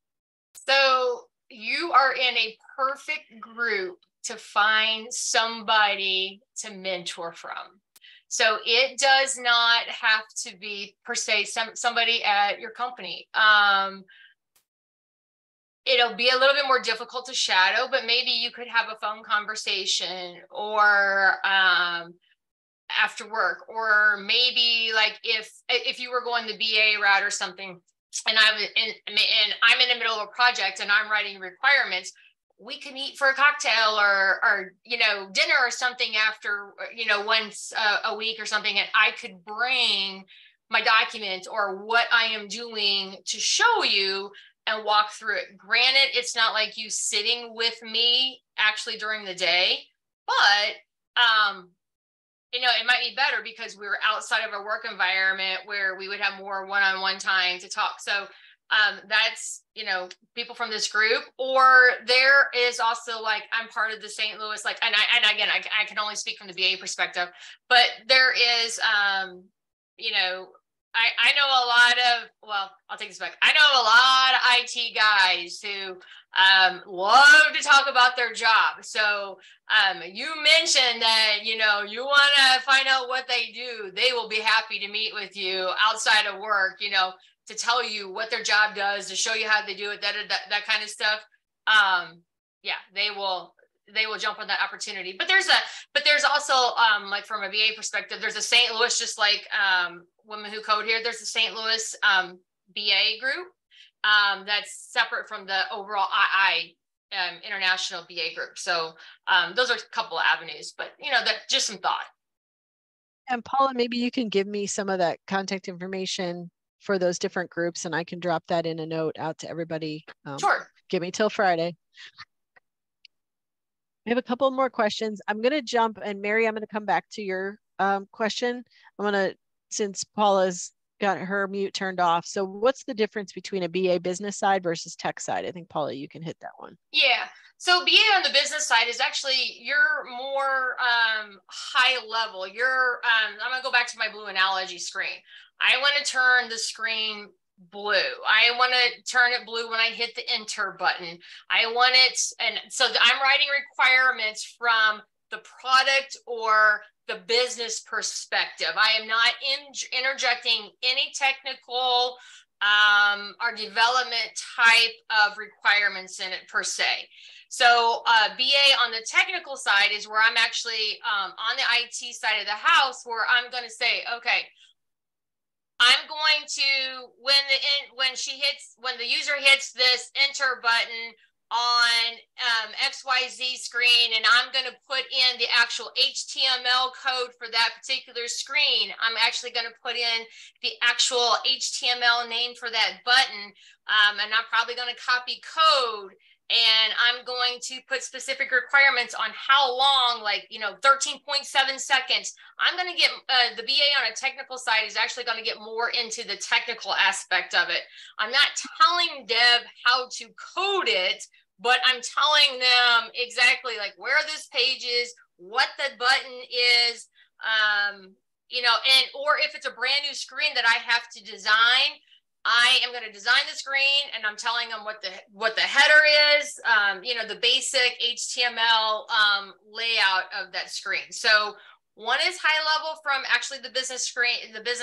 So you are in a perfect group to find somebody to mentor from. So it does not have to be per se somebody at your company. It'll be a little bit more difficult to shadow, but maybe you could have a phone conversation or after work, or maybe like if you were going the BA route or something, and I'm in the middle of a project and I'm writing requirements, we can meet for a cocktail or dinner or something after, once a week or something, and I could bring my documents or what I am doing to show you and walk through it. Granted, it's not like you sitting with me actually during the day, but it might be better because we were outside of a work environment where we would have more one-on-one time to talk. So that's, people from this group, or there is also like, I'm part of the St. Louis, I can only speak from the BA perspective, but there is, I know a lot of, I'll take this back. I know a lot of IT guys who love to talk about their job. So you mentioned that, you want to find out what they do. They will be happy to meet with you outside of work, to tell you what their job does, to show you how they do it, that kind of stuff. They will jump on that opportunity. But there's also like from a VA perspective, there's a St. Louis, just like Women Who Code here, there's a St. Louis BA group that's separate from the overall II international BA group. So those are a couple of avenues, but that just some thought. And Paula, maybe you can give me some of that contact information for those different groups, and I can drop that in a note out to everybody. Sure. Give me till Friday. I have a couple more questions. I'm going to jump, and Mary, I'm going to come back to your question. Since Paula's got her mute turned off. So what's the difference between a BA business side versus tech side? I think Paula, you can hit that one. Yeah. So BA on the business side is actually, you're more high level. I'm going to go back to my blue analogy screen. I want to turn the screen blue. I want to turn it blue when I hit the enter button. I want it, and so I'm writing requirements from the product or the business perspective. I am not interjecting any technical or development type of requirements in it per se. So BA on the technical side is where I'm actually on the IT side of the house, where I'm going to say, okay, I'm going to, when the user hits this enter button on XYZ screen, and I'm going to put in the actual HTML code for that particular screen, I'm actually going to put in the actual HTML name for that button, and I'm probably going to copy code. And I'm going to put specific requirements on how long, 13.7 seconds. I'm going to get the BA on a technical side is actually going to get more into the technical aspect of it. I'm not telling Deb how to code it, but I'm telling them exactly like where this page is, what the button is, or if it's a brand new screen that I have to design, I am going to design the screen, and I'm telling them what the header is, the basic HTML layout of that screen. So One is high level from actually the business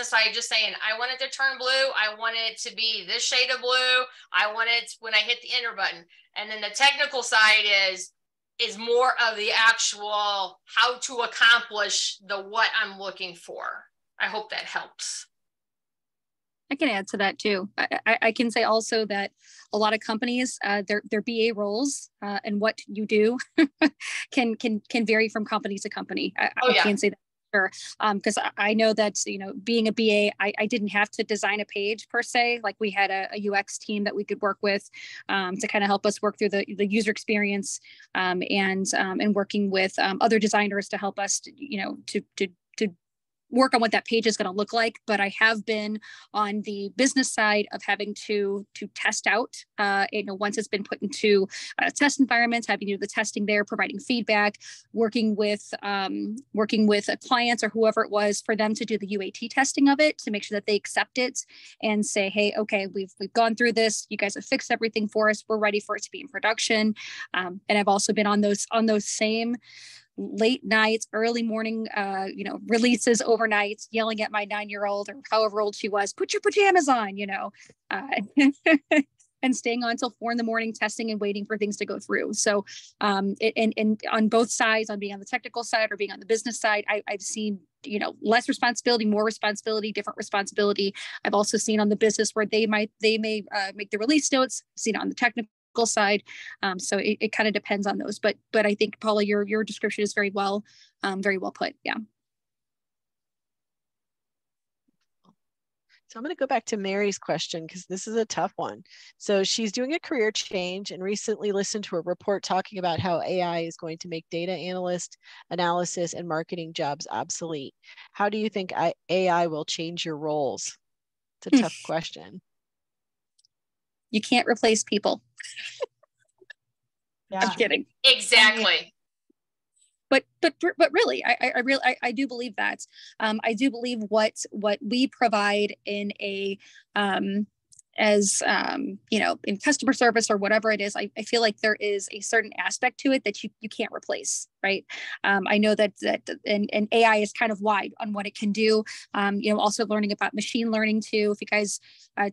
side, just saying, I want it to turn blue. I want it to be this shade of blue. I want it when I hit the enter button. And then the technical side is more of the actual how to accomplish the what I'm looking for. I hope that helps. I can add to that too. I can say also that a lot of companies, their BA roles and what you do can vary from company to company. I can say that for sure, because I know that, you know, being a BA, I didn't have to design a page per se. Like we had a UX team that we could work with to kind of help us work through the user experience and working with other designers to help us, you know, to work on what that page is going to look like. But I have been on the business side of having to test out, you know, once it's been put into test environments, having to do the testing there, providing feedback, working with clients or whoever it was for them to do the UAT testing of it to make sure that they accept it and say, hey, okay, we've gone through this. You guys have fixed everything for us. We're ready for it to be in production. And I've also been on those same late nights, early morning, you know, releases overnight, yelling at my 9-year-old or however old she was, put your pajamas on, you know, and staying on until 4 a.m. testing and waiting for things to go through. So, and on both sides, on being on the technical side or being on the business side, I've seen, you know, less responsibility, more responsibility, different responsibility. I've also seen on the business where they may make the release notes, seen on the technical side. So it kind of depends on those, but I think Paula, your description is very well put. Yeah. So I'm going to go back to Mary's question because this is a tough one. So she's doing a career change and recently listened to a report talking about how AI is going to make data analyst, analysis, and marketing jobs obsolete. How do you think AI will change your roles? It's a tough question. You can't replace people. Yeah. I'm kidding. Exactly. But really, I do believe that. I do believe what we provide in a you know, in customer service or whatever it is, I feel like there is a certain aspect to it that you can't replace, right? I know that and AI is kind of wide on what it can do. You know, also learning about machine learning too. If you guys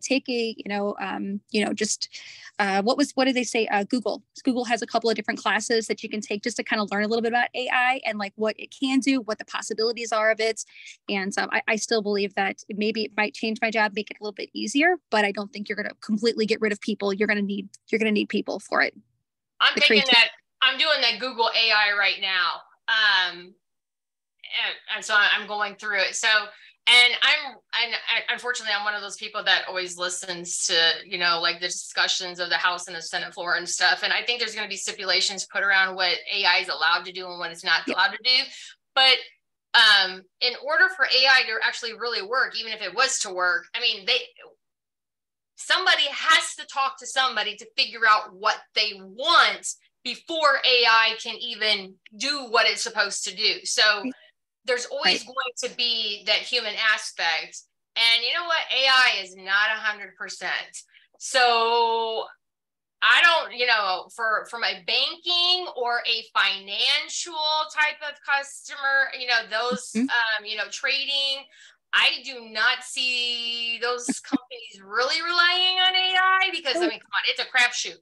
take a, just what did they say? Google has a couple of different classes that you can take just to kind of learn a little bit about AI and like what it can do, what the possibilities are of it. And I still believe that maybe it might change my job, make it a little bit easier, but I don't think you're going to completely get rid of people. You're going to need people for it. I'm doing that Google AI right now. And so I'm going through it. So, and unfortunately, I'm one of those people that always listens to, you know, like the discussions of the House and the Senate floor and stuff. And I think there's going to be stipulations put around what AI is allowed to do and what it's not allowed to do. But in order for AI to actually really work, even if it was to work, I mean, somebody has to talk to somebody to figure out what they want before AI can even do what it's supposed to do. So there's always going to be that human aspect. And you know what? AI is not 100%. So I don't, you know, from a banking or a financial type of customer, you know, those, you know, trading, I do not see those companies really relying on AI because, I mean, come on, it's a crapshoot.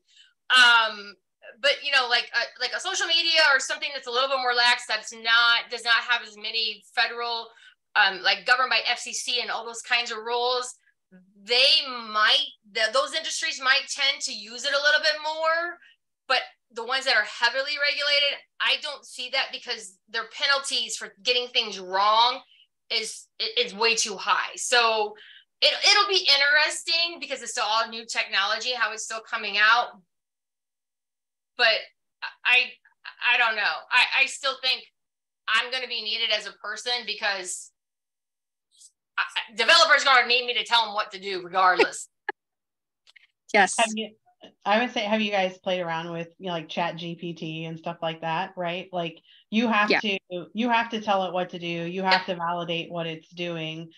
But you know, like a social media or something that's a little bit more lax, does not have as many federal, like governed by FCC and all those kinds of rules. Those industries might tend to use it a little bit more, but the ones that are heavily regulated, I don't see that because their penalties for getting things wrong is way too high. So it'll be interesting because it's still all new technology, how it's still coming out. But I don't know. I still think I'm going to be needed as a person because developers are going to need me to tell them what to do regardless. Yes. I would say, have you guys played around with, you know, like Chat GPT and stuff like that, right? Like you have to tell it what to do. You have to validate what it's doing.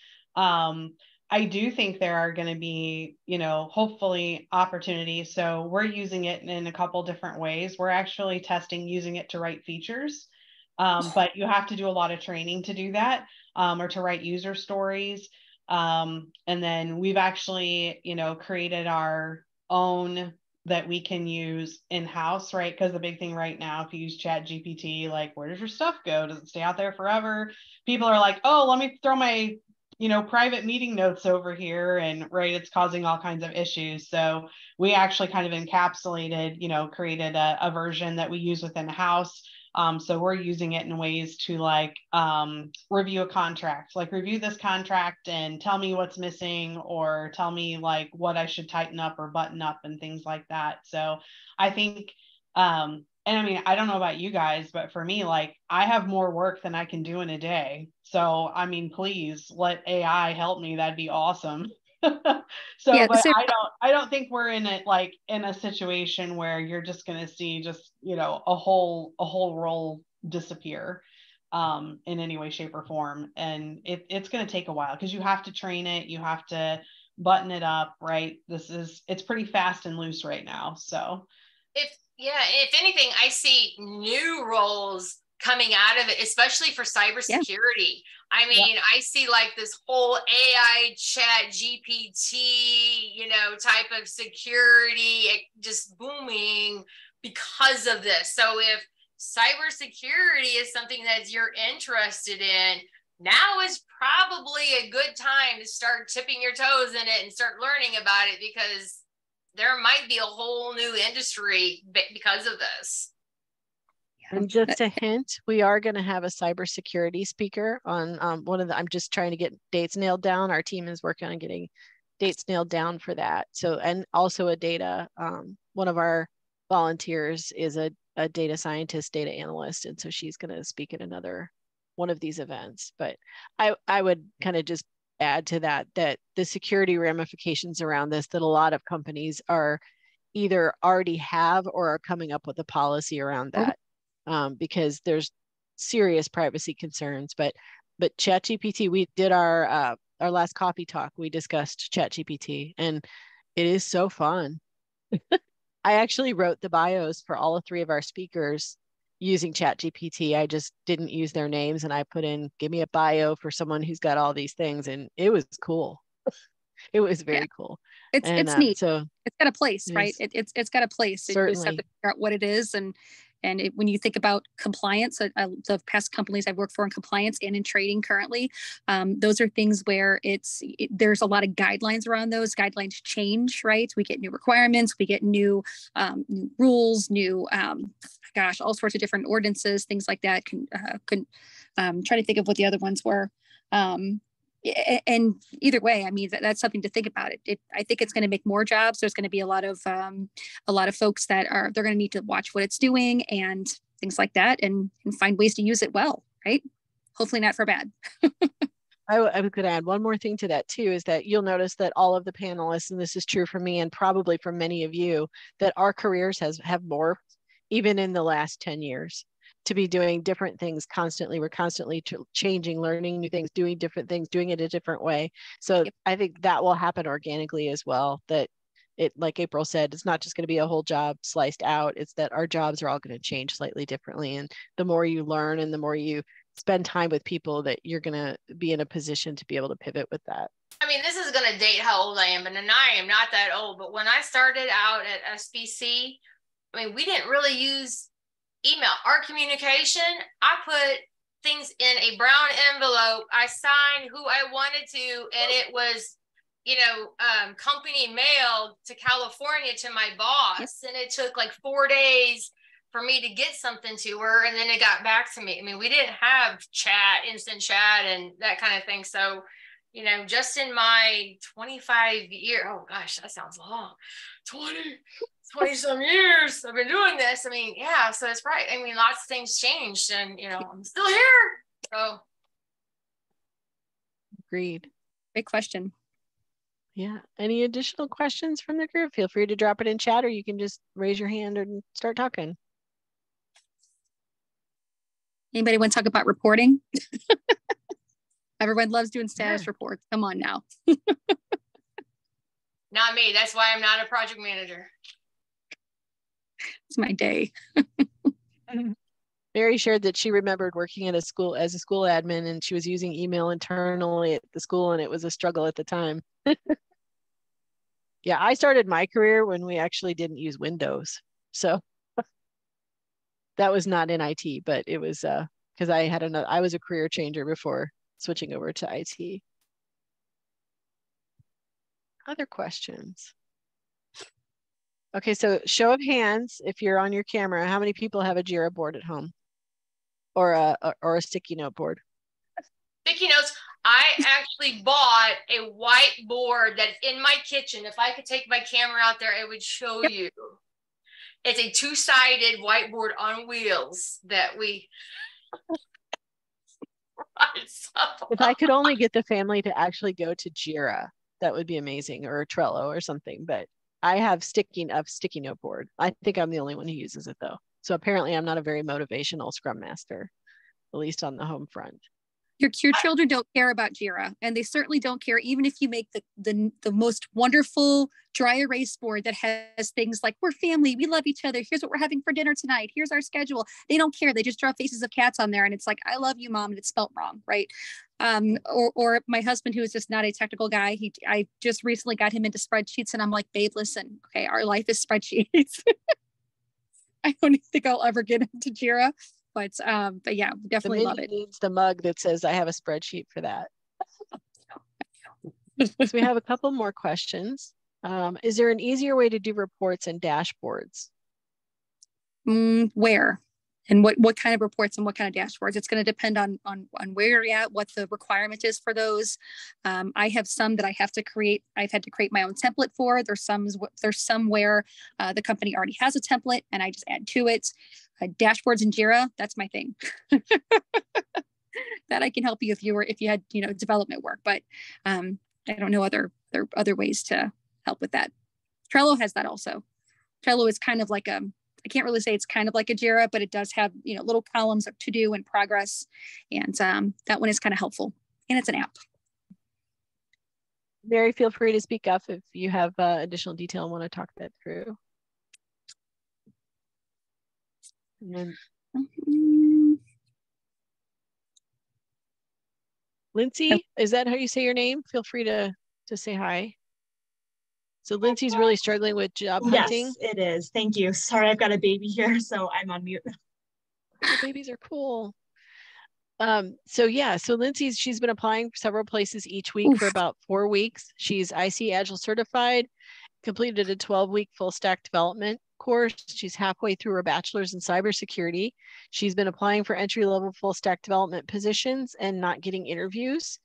I do think there are going to be, you know, hopefully opportunities. So we're using it in a couple different ways. We're actually testing using it to write features. But you have to do a lot of training to do that, or to write user stories. And then we've actually, created our own that we can use in-house, right? Because the big thing right now, if you use Chat GPT, like, where does your stuff go? Does it stay out there forever? People are like, oh, let me throw my, private meeting notes over here. And right, it's causing all kinds of issues. So we actually kind of encapsulated, created a version that we use within the house. So we're using it in ways to review a contract, like review this contract and tell me what's missing, or tell me like what I should tighten up or button up and things like that. So I think, and I mean, I don't know about you guys, but for me, like, I have more work than I can do in a day. So, I mean, please let AI help me. That'd be awesome. So, Yeah, but so I don't think we're in a situation where you're just going to see just, a whole role disappear, in any way, shape, or form. And it's going to take a while because you have to train it. You have to button it up, right? It's pretty fast and loose right now. So if anything, I see new roles coming out of it, especially for cybersecurity. I mean, I see like this whole AI Chat GPT, type of security just booming because of this. So if cybersecurity is something that you're interested in, now is probably a good time to start tipping your toes in it and start learning about it, because there might be a whole new industry because of this. And just a hint, we are going to have a cybersecurity speaker on I'm just trying to get dates nailed down. Our team is working on getting dates nailed down for that. So, and also a data, one of our volunteers is a data scientist, data analyst. And so she's going to speak at another one of these events. But I would kind of just add to that the security ramifications around this, that a lot of companies are either already have or are coming up with a policy around that. Because there's serious privacy concerns. But ChatGPT, we did our last coffee talk, we discussed ChatGPT, and it is so fun. I actually wrote the bios for all 3 of our speakers using ChatGPT. I just didn't use their names, and I put in, give me a bio for someone who's got all these things, and it was cool. It was very cool. It's neat. So it's got a place, right? It's got a place. Certainly. You just have to figure out what it is. And when you think about compliance, the past companies I've worked for in compliance and in trading currently, those are things where there's a lot of guidelines around those. Guidelines change, right? We get new requirements, we get new rules, all sorts of different ordinances, things like that. Try to think of what the other ones were. And either way, I mean, that's something to think about. I think it's going to make more jobs. There's going to be a lot of folks they're going to need to watch what it's doing and things like that, and find ways to use it well, right? Hopefully not for bad. I could add one more thing to that too, is that you'll notice that all of the panelists, and this is true for me and probably for many of you, that our careers have morphed even in the last 10 years. To be doing different things constantly. We're constantly changing, learning new things, doing different things, doing it a different way. So I think that will happen organically as well. That it, like April said, it's not just going to be a whole job sliced out. It's that our jobs are all going to change slightly differently. And the more you learn and the more you spend time with people, that you're going to be in a position to be able to pivot with that. I mean, this is going to date how old I am, and I am not that old. But when I started out at SBC, I mean, we didn't really use email. Our communication, I put things in a brown envelope. I signed who I wanted to, and it was, company mailed to California to my boss. And it took like 4 days for me to get something to her, and then it got back to me. I mean, we didn't have instant chat and that kind of thing. So, just in my 25 year, oh gosh, that sounds long, 20 some years I've been doing this. I mean, yeah, so it's right. I mean, lots of things changed, and I'm still here. So agreed. Great question. Yeah. Any additional questions from the group? Feel free to drop it in chat, or you can just raise your hand and start talking. Anybody want to talk about reporting? Everyone loves doing status reports. Come on now. Not me. That's why I'm not a project manager. It's my day. Mary shared that she remembered working at a school as a school admin, and she was using email internally at the school, and it was a struggle at the time. Yeah, I started my career when we actually didn't use Windows. So that was not in IT, but it was because I was a career changer before switching over to IT. Other questions? Okay, so show of hands, if you're on your camera, how many people have a Jira board at home or a sticky note board? Sticky notes. I actually bought a whiteboard that's in my kitchen. If I could take my camera out there, I would show you. It's a two-sided whiteboard on wheels that we. If I could only get the family to actually go to Jira, that would be amazing, or Trello or something. But I have sticky note board. I think I'm the only one who uses it though. So apparently I'm not a very motivational Scrum Master, at least on the home front. Your children don't care about Jira, and they certainly don't care even if you make the most wonderful dry erase board that has things like, we're family, we love each other, here's what we're having for dinner tonight, here's our schedule. They don't care. They just draw faces of cats on there, and it's like, I love you, Mom, and it's spelt wrong, right? Or my husband, who is just not a technical guy, I just recently got him into spreadsheets, and I'm like, babe, listen, okay, our life is spreadsheets. I don't think I'll ever get into Jira. But yeah, definitely love it. Needs the mug that says I have a spreadsheet for that. So we have a couple more questions. Is there an easier way to do reports and dashboards? Where? And what kind of reports and what kind of dashboards? It's going to depend on where you're at, what the requirement is for those. I have some that I have to create. I've had to create my own template for. There's some where the company already has a template and I just add to it. Dashboards in Jira, that's my thing. That I can help you if you had development work, but I don't know there are other ways to help with that. Trello has that also. Trello is kind of like I can't really say it's kind of like a Jira, but it does have little columns of to do and progress, and that one is kind of helpful, and it's an app. Mary, feel free to speak up if you have additional detail and want to talk that through. And then, Lindsay, is that how you say your name? Feel free to say hi. So Lindsay's really struggling with job hunting. Yes, it is. Thank you. Sorry, I've got a baby here, so I'm on mute. The babies are cool. So she's been applying several places each week for about 4 weeks. She's IC Agile certified, completed a 12-week full stack development course. She's halfway through her bachelor's in cybersecurity. She's been applying for entry-level full stack development positions and not getting interviews.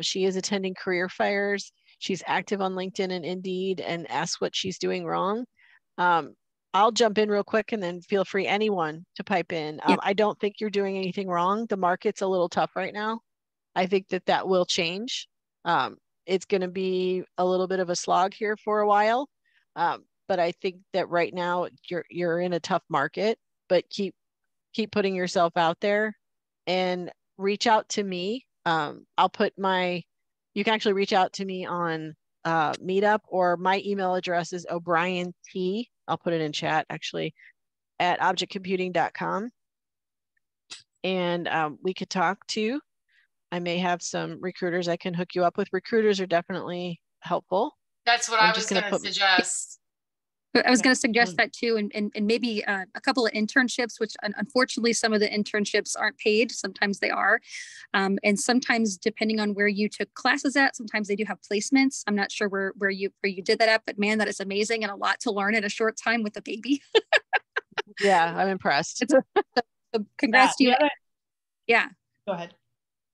She is attending career fairs. She's active on LinkedIn and Indeed and asks what she's doing wrong. I'll jump in real quick and then feel free, anyone, to pipe in. I don't think you're doing anything wrong. The market's a little tough right now. I think that will change. It's going to be a little bit of a slog here for a while. But I think that right now you're in a tough market, but keep putting yourself out there and reach out to me. You can actually reach out to me on Meetup, or my email address is O'Brien T. I'll put it in chat actually, at objectcomputing.com. And we could talk too. I may have some recruiters I can hook you up with. Recruiters are definitely helpful. That's what I was going to suggest. I was going to suggest that too, and maybe a couple of internships, which unfortunately some of the internships aren't paid. Sometimes they are, and sometimes depending on where you took classes at, sometimes they do have placements. I'm not sure where you did that at, but man, that is amazing and a lot to learn in a short time with a baby. Yeah, I'm impressed. So congrats to you. Yeah. Go ahead.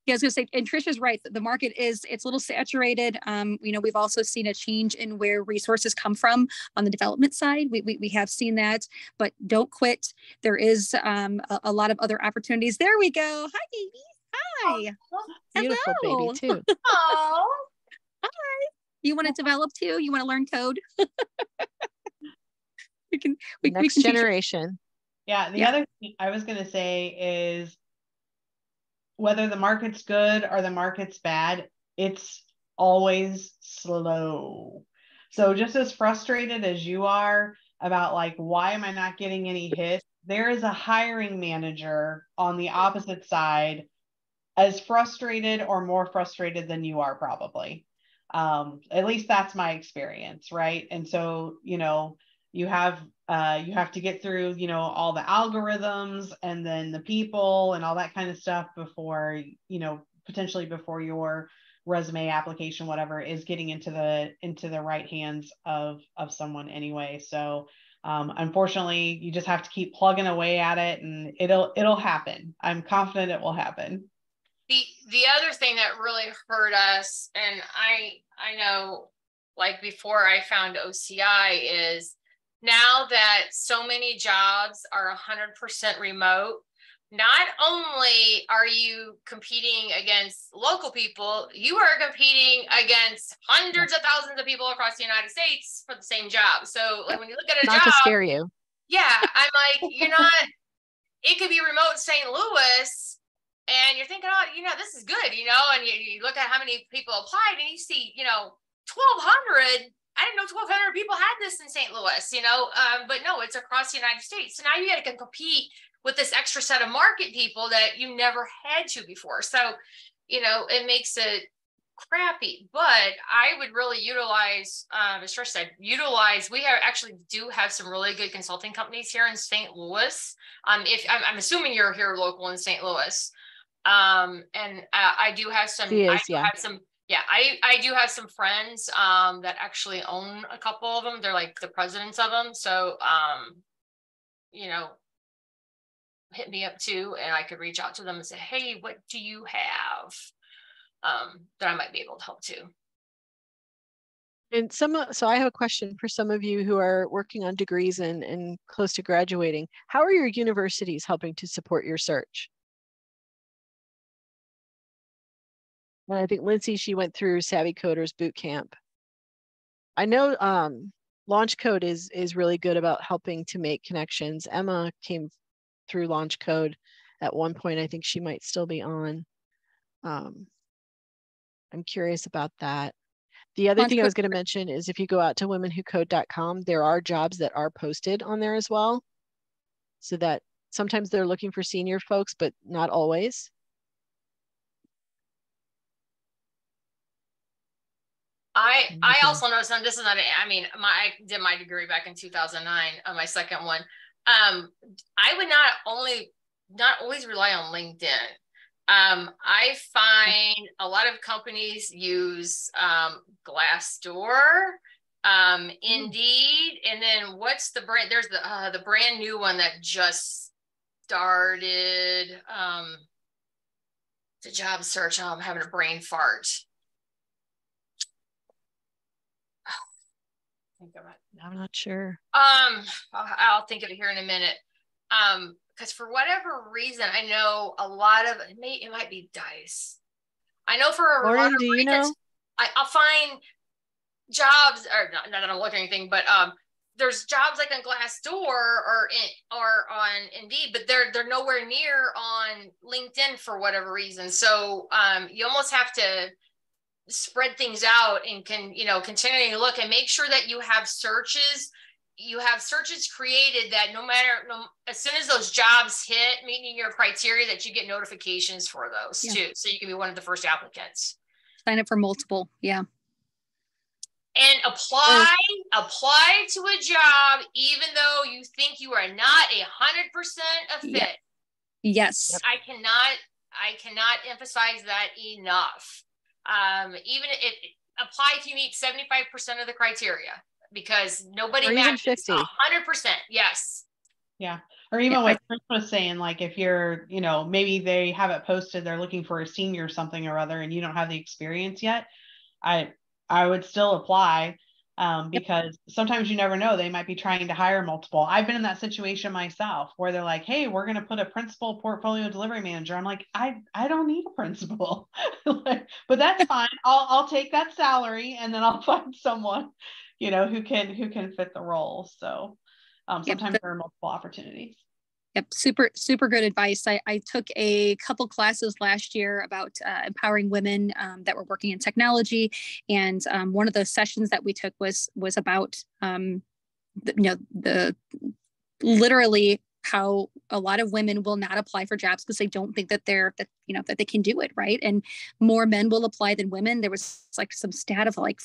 Yeah, I was going to say, and Trisha's right. The market it's a little saturated. We've also seen a change in where resources come from on the development side. We have seen that, but don't quit. There is a lot of other opportunities. There we go. Hi, baby. Hi. Beautiful Hello. baby too. Oh, hi. You want to develop too? You want to learn code? Next generation. Yeah. The other thing I was going to say is, whether the market's good or the market's bad, it's always slow. So just as frustrated as you are about like, why am I not getting any hits? there is a hiring manager on the opposite side as frustrated or more frustrated than you are probably. At least that's my experience, right? And so, you have to get through, all the algorithms and then the people and all that kind of stuff before, potentially before your resume application, whatever, is getting into the right hands of someone anyway. So unfortunately, you just have to keep plugging away at it, and it'll happen. I'm confident it will happen. The other thing that really hurt us, and I know, like before I found OCI, is now that so many jobs are 100% remote, not only are you competing against local people, you are competing against hundreds of thousands of people across the United States for the same job. So like when you look at a not job, to scare you. Yeah, I'm like, it could be remote St. Louis, and you're thinking, oh, this is good, and you look at how many people applied, and you see, 1,200. I didn't know 1,200 people had this in St. Louis, but no, it's across the United States. So now you got to compete with this extra set of market people that you never had to before. So, it makes it crappy, but I would really utilize, as Trish said, we do have some really good consulting companies here in St. Louis. If I'm assuming you're here local in St. Louis. And I do have some, I do have some friends that actually own a couple of them. They're like the presidents of them. So, hit me up too, and I could reach out to them and say, hey, what do you have that I might be able to help too? And so I have a question for some of you who are working on degrees and close to graduating. How are your universities helping to support your search? And I think Lindsay, she went through Savvy Coders Boot Camp. I know Launch Code is really good about helping to make connections. Emma came through Launch Code at one point. I think she might still be on. I'm curious about that. The other thing I was going to mention is if you go out to womenwhocode.com, there are jobs that are posted on there as well. So that sometimes they're looking for senior folks, but not always. I also noticed, and this is not, I did my degree back in 2009, my second one. I would not always rely on LinkedIn. I find a lot of companies use Glassdoor, Indeed, and then what's the brand? There's the brand new one that just started. The job search. I'm having a brain fart. I'm not sure. I'll think of it here in a minute. Because for whatever reason, I know a lot of it might be Dice. I know for a lot of reasons, I'll find jobs, or not that I'm looking at anything, but there's jobs like on Glassdoor or on Indeed, but they're nowhere near on LinkedIn for whatever reason. So you almost have to spread things out and continuing to look and make sure that you have searches created that as soon as those jobs hit meeting your criteria, that you get notifications for those too, so you can be one of the first applicants. Sign up for multiple. And apply to a job even though you think you are not 100% a fit. Yes. I cannot emphasize that enough. Even apply if you meet 75% of the criteria, because nobody matches 100%. Yes. Yeah. Or even what Chris was saying, like if you're, maybe they have it posted, they're looking for a senior or something or other, and you don't have the experience yet. I would still apply because sometimes you never know, they might be trying to hire multiple. I've been in that situation myself where they're like, hey, we're going to put a principal portfolio delivery manager. I'm like, I don't need a principal, but that's fine. I'll take that salary and then I'll find someone, who can fit the role. So sometimes there are multiple opportunities. Yep. Super, super good advice. I took a couple classes last year about empowering women that were working in technology. And one of those sessions that we took was about, literally how a lot of women will not apply for jobs because they don't think that that they can do it, right? And more men will apply than women. There was like some stat of like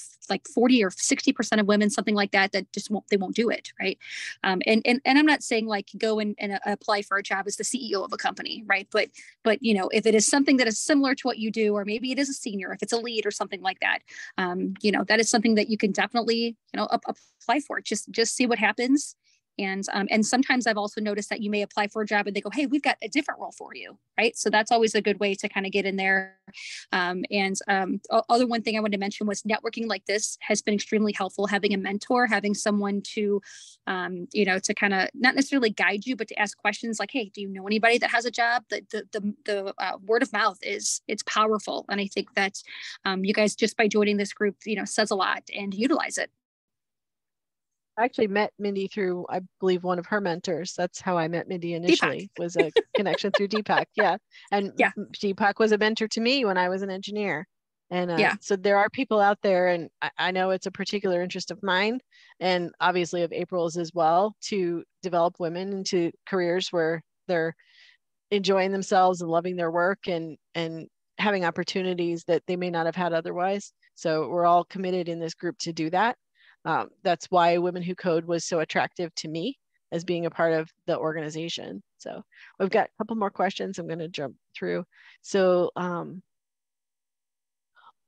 40 or 60% of women, something like that just won't do it, right? And I'm not saying like go and apply for a job as the CEO of a company, right? But if it is something that is similar to what you do, or maybe it is a senior, if it's a lead or something like that, that is something that you can definitely apply for. Just see what happens. And sometimes I've also noticed that you may apply for a job and they go, hey, we've got a different role for you, right? So that's always a good way to kind of get in there. Other one thing I wanted to mention was networking like this has been extremely helpful. Having a mentor, having someone to, to kind of not necessarily guide you, but to ask questions like, hey, do you know anybody that has a job? The word of mouth it's powerful. And I think that you guys, just by joining this group, says a lot, and utilize it. I actually met Mindy through, I believe, one of her mentors. That's how I met Mindy initially, was a connection through Deepak. Yeah. And Deepak was a mentor to me when I was an engineer. And so there are people out there, and I know it's a particular interest of mine, and obviously of April's as well, to develop women into careers where they're enjoying themselves and loving their work and having opportunities that they may not have had otherwise. So we're all committed in this group to do that. That's why Women Who Code was so attractive to me as being a part of the organization. So we've got a couple more questions I'm going to jump through. So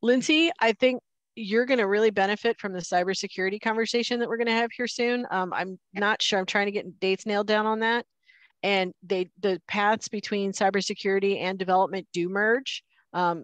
Lindsay, I think you're going to really benefit from the cybersecurity conversation that we're going to have here soon. I'm not sure. I'm trying to get dates nailed down on that. And the paths between cybersecurity and development do merge.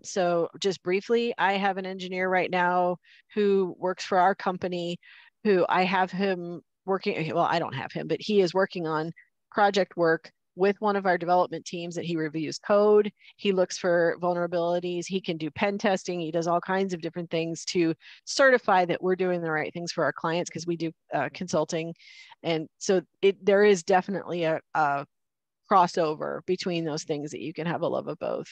So just briefly, I have an engineer right now who works for our company, who I have him working, well, I don't have him, but he is working on project work with one of our development teams that he reviews code. He looks for vulnerabilities. He can do pen testing. He does all kinds of different things to certify that we're doing the right things for our clients, because we do consulting. And so there is definitely a crossover between those things, that you can have a love of both.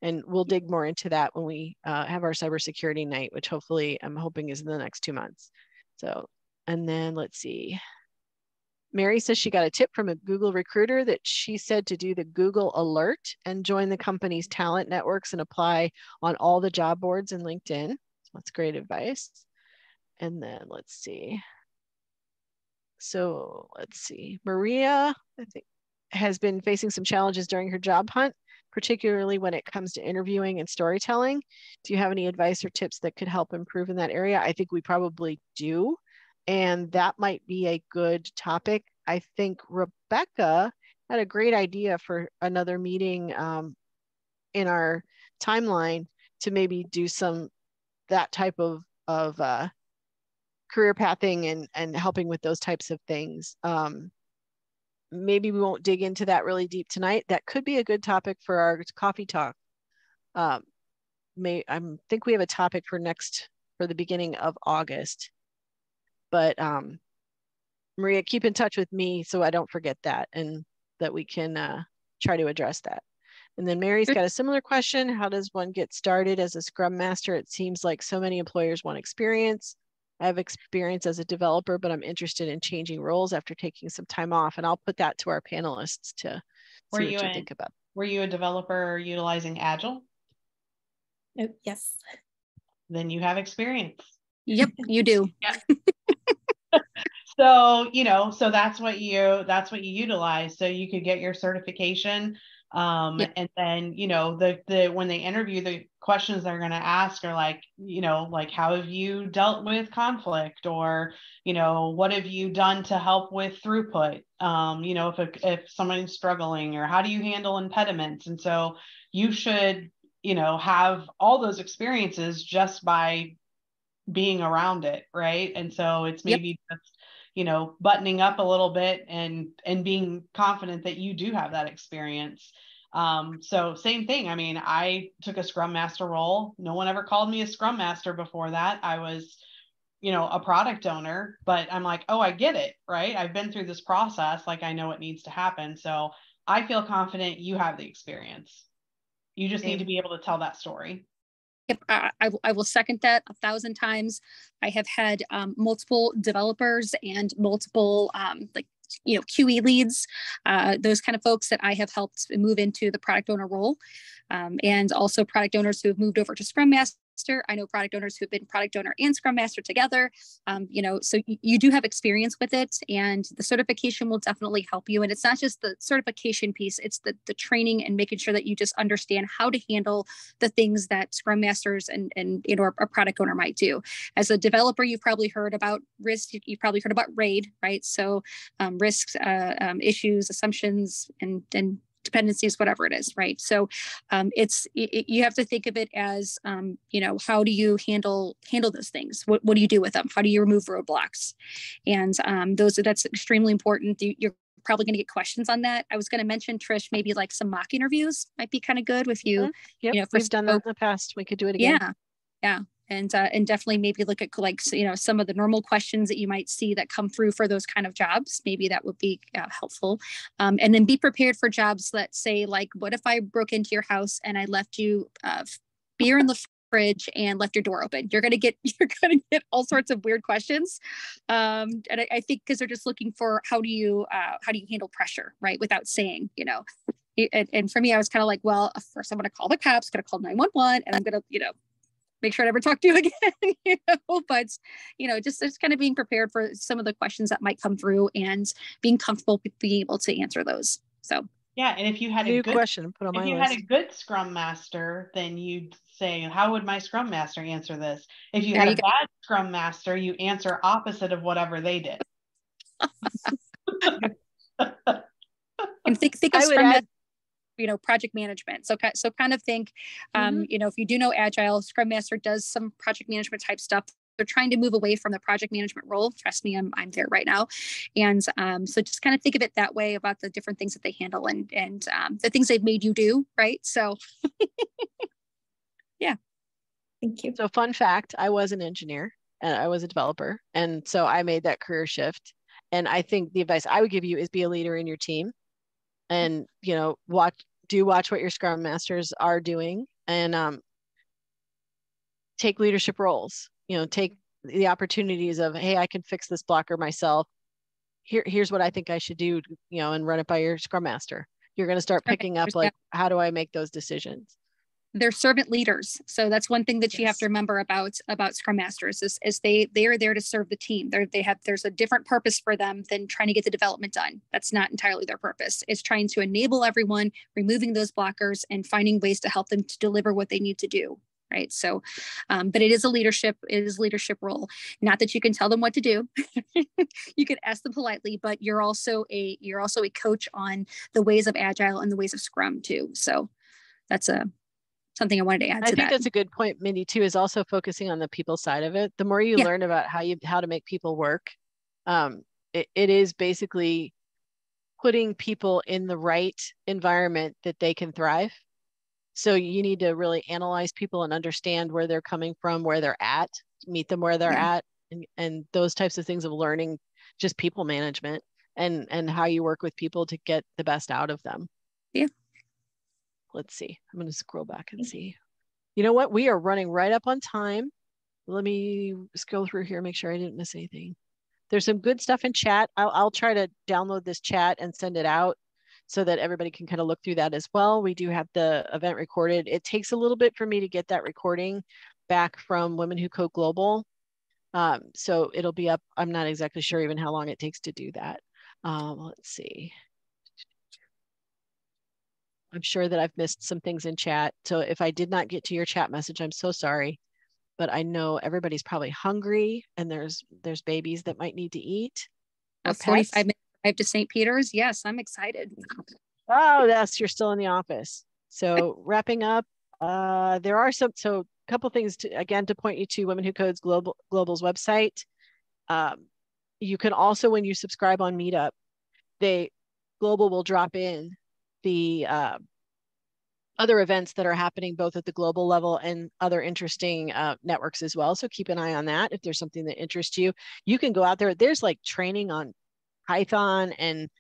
And we'll dig more into that when we have our cybersecurity night, which hopefully I'm hoping is in the next 2 months. So, and then let's see. Mary says she got a tip from a Google recruiter that she said to do the Google alert and join the company's talent networks and apply on all the job boards and LinkedIn. So that's great advice. And then let's see. So let's see. Maria, I think, has been facing some challenges during her job hunt, particularly when it comes to interviewing and storytelling. Do you have any advice or tips that could help improve in that area? I think we probably do. And that might be a good topic. I think Rebecca had a great idea for another meeting in our timeline to maybe do that type of career pathing and helping with those types of things. Maybe we won't dig into that really deep tonight. That could be a good topic for our coffee talk. I think we have a topic for the beginning of August. But Maria, keep in touch with me so I don't forget that, and that we can try to address that. And then Mary's got a similar question. How does one get started as a Scrum Master? It seems like so many employers want experience. I have experience as a developer, but I'm interested in changing roles after taking some time off. And I'll put that to our panelists to see what you think about. Were you a developer utilizing Agile? Yes. Then you have experience. Yep, you do. Yeah. So that's what you utilize. So you could get your certification. And then, when they interview, the questions they're going to ask are like, how have you dealt with conflict, or, what have you done to help with throughput? If someone's struggling, or how do you handle impediments? And so you should, have all those experiences just by being around it. Right. And so it's maybe just, buttoning up a little bit and being confident that you do have that experience. So same thing. I mean, I took a Scrum Master role. No one ever called me a Scrum Master before that. I was, a product owner, but I'm like, oh, I get it. Right. I've been through this process. Like, I know what needs to happen. So I feel confident you have the experience. You just need to be able to tell that story. Yep, I will second that 1,000 times. I have had multiple developers and multiple QE leads, those kind of folks that I have helped move into the product owner role, and also product owners who have moved over to Scrum Master. I know product owners who've been product owner and Scrum Master together. So you do have experience with it, and the certification will definitely help you. And it's not just the certification piece, it's the training and making sure that you just understand how to handle the things that Scrum Masters and a product owner might do. As a developer, you've probably heard about risk. You've probably heard about RAID, right? So risks, issues, assumptions, and dependencies, whatever it is, right? So you have to think of it as, how do you handle those things? What do you do with them? How do you remove roadblocks? And that's extremely important. You're probably going to get questions on that. I was going to mention, Trish, maybe like some mock interviews might be kind of good with you. Yep, we've done that in the past. We could do it again. Yeah. And definitely maybe look at some of the normal questions that you might see that come through for those kind of jobs. Maybe that would be helpful. And then be prepared for jobs that say, like, what if I broke into your house and I left you beer in the fridge and left your door open? You're gonna get all sorts of weird questions. And I think because they're just looking for how do you handle pressure, right? Without saying, And for me, I was kind of like, well, first I'm gonna call the cops, gonna call 911, and I'm gonna, make sure I never talk to you again, but, just kind of being prepared for some of the questions that might come through and being comfortable with being able to answer those. So, yeah. And if you had a good Scrum Master, then you'd say, how would my Scrum Master answer this? If you had a bad Scrum Master, you answer opposite of whatever they did. And think of Scrum Master, project management. So kind of think, if you do know Agile, Scrum Master does some project management type stuff. They're trying to move away from the project management role. Trust me, I'm there right now. And so just kind of think of it that way about the different things that they handle and the things they've made you do, right? So yeah. Thank you. So fun fact, I was an engineer and I was a developer. And so I made that career shift. And I think the advice I would give you is be a leader in your team. And, watch what your Scrum Masters are doing and take leadership roles, take the opportunities of, hey, I can fix this blocker myself. Here's what I think I should do, and run it by your Scrum Master. You're going to start picking up how do I make those decisions? They're servant leaders. So that's one thing that you have to remember about Scrum Masters is they are there to serve the team. There's a different purpose for them than trying to get the development done. That's not entirely their purpose. It's trying to enable everyone, removing those blockers and finding ways to help them to deliver what they need to do. Right. So, but it is a leadership role. Not that you can tell them what to do. You can ask them politely, but you're also a coach on the ways of Agile and the ways of Scrum too. So that's something I wanted to add to that. I think that's a good point, Mindy, too, is also focusing on the people side of it. The more you learn about how to make people work, it is basically putting people in the right environment that they can thrive. So you need to really analyze people and understand where they're coming from, where they're at, meet them where they're at, and those types of things of learning just people management and how you work with people to get the best out of them. Yeah. Let's see. I'm going to scroll back and see. You know what? We are running right up on time. Let me scroll through here, make sure I didn't miss anything. There's some good stuff in chat. I'll try to download this chat and send it out so that everybody can kind of look through that as well. We do have the event recorded. It takes a little bit for me to get that recording back from Women Who Code Global. So it'll be up. I'm not exactly sure even how long it takes to do that. Let's see. I'm sure that I've missed some things in chat. So if I did not get to your chat message, I'm so sorry. But I know everybody's probably hungry and there's babies that might need to eat. 45 minutes drive to St. Peter's. Yes, I'm excited. Oh, you're still in the office. So wrapping up, there are a couple things to point you to Women Who Codes Global's website. You can also, when you subscribe on Meetup, Global will drop in the other events that are happening both at the global level and other interesting networks as well. So keep an eye on that. If there's something that interests you, you can go out there. There's like training on Python and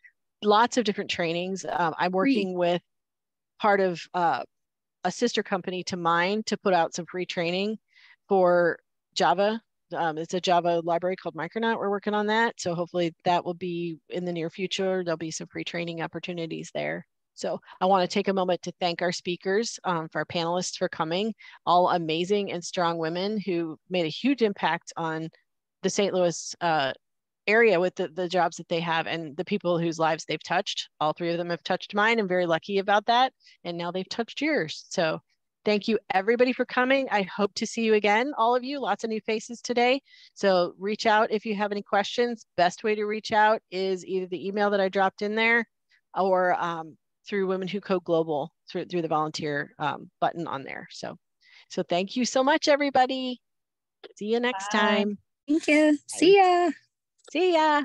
lots of different trainings. I'm working with part of a sister company to mine to put out some free training for Java It's a Java library called Micronaut. We're working on that. So hopefully that will be in the near future. There'll be some free training opportunities there. So I want to take a moment to thank our speakers, for our panelists for coming, all amazing and strong women who made a huge impact on the St. Louis area with the jobs that they have and the people whose lives they've touched. All three of them have touched mine. I'm very lucky about that. And now they've touched yours. So thank you everybody for coming. I hope to see you again, all of you, lots of new faces today. So reach out if you have any questions. Best way to reach out is either the email that I dropped in there or through Women Who Code Global through the volunteer button on there. So thank you so much, everybody. See you next time. Thank you. Bye. See ya. See ya.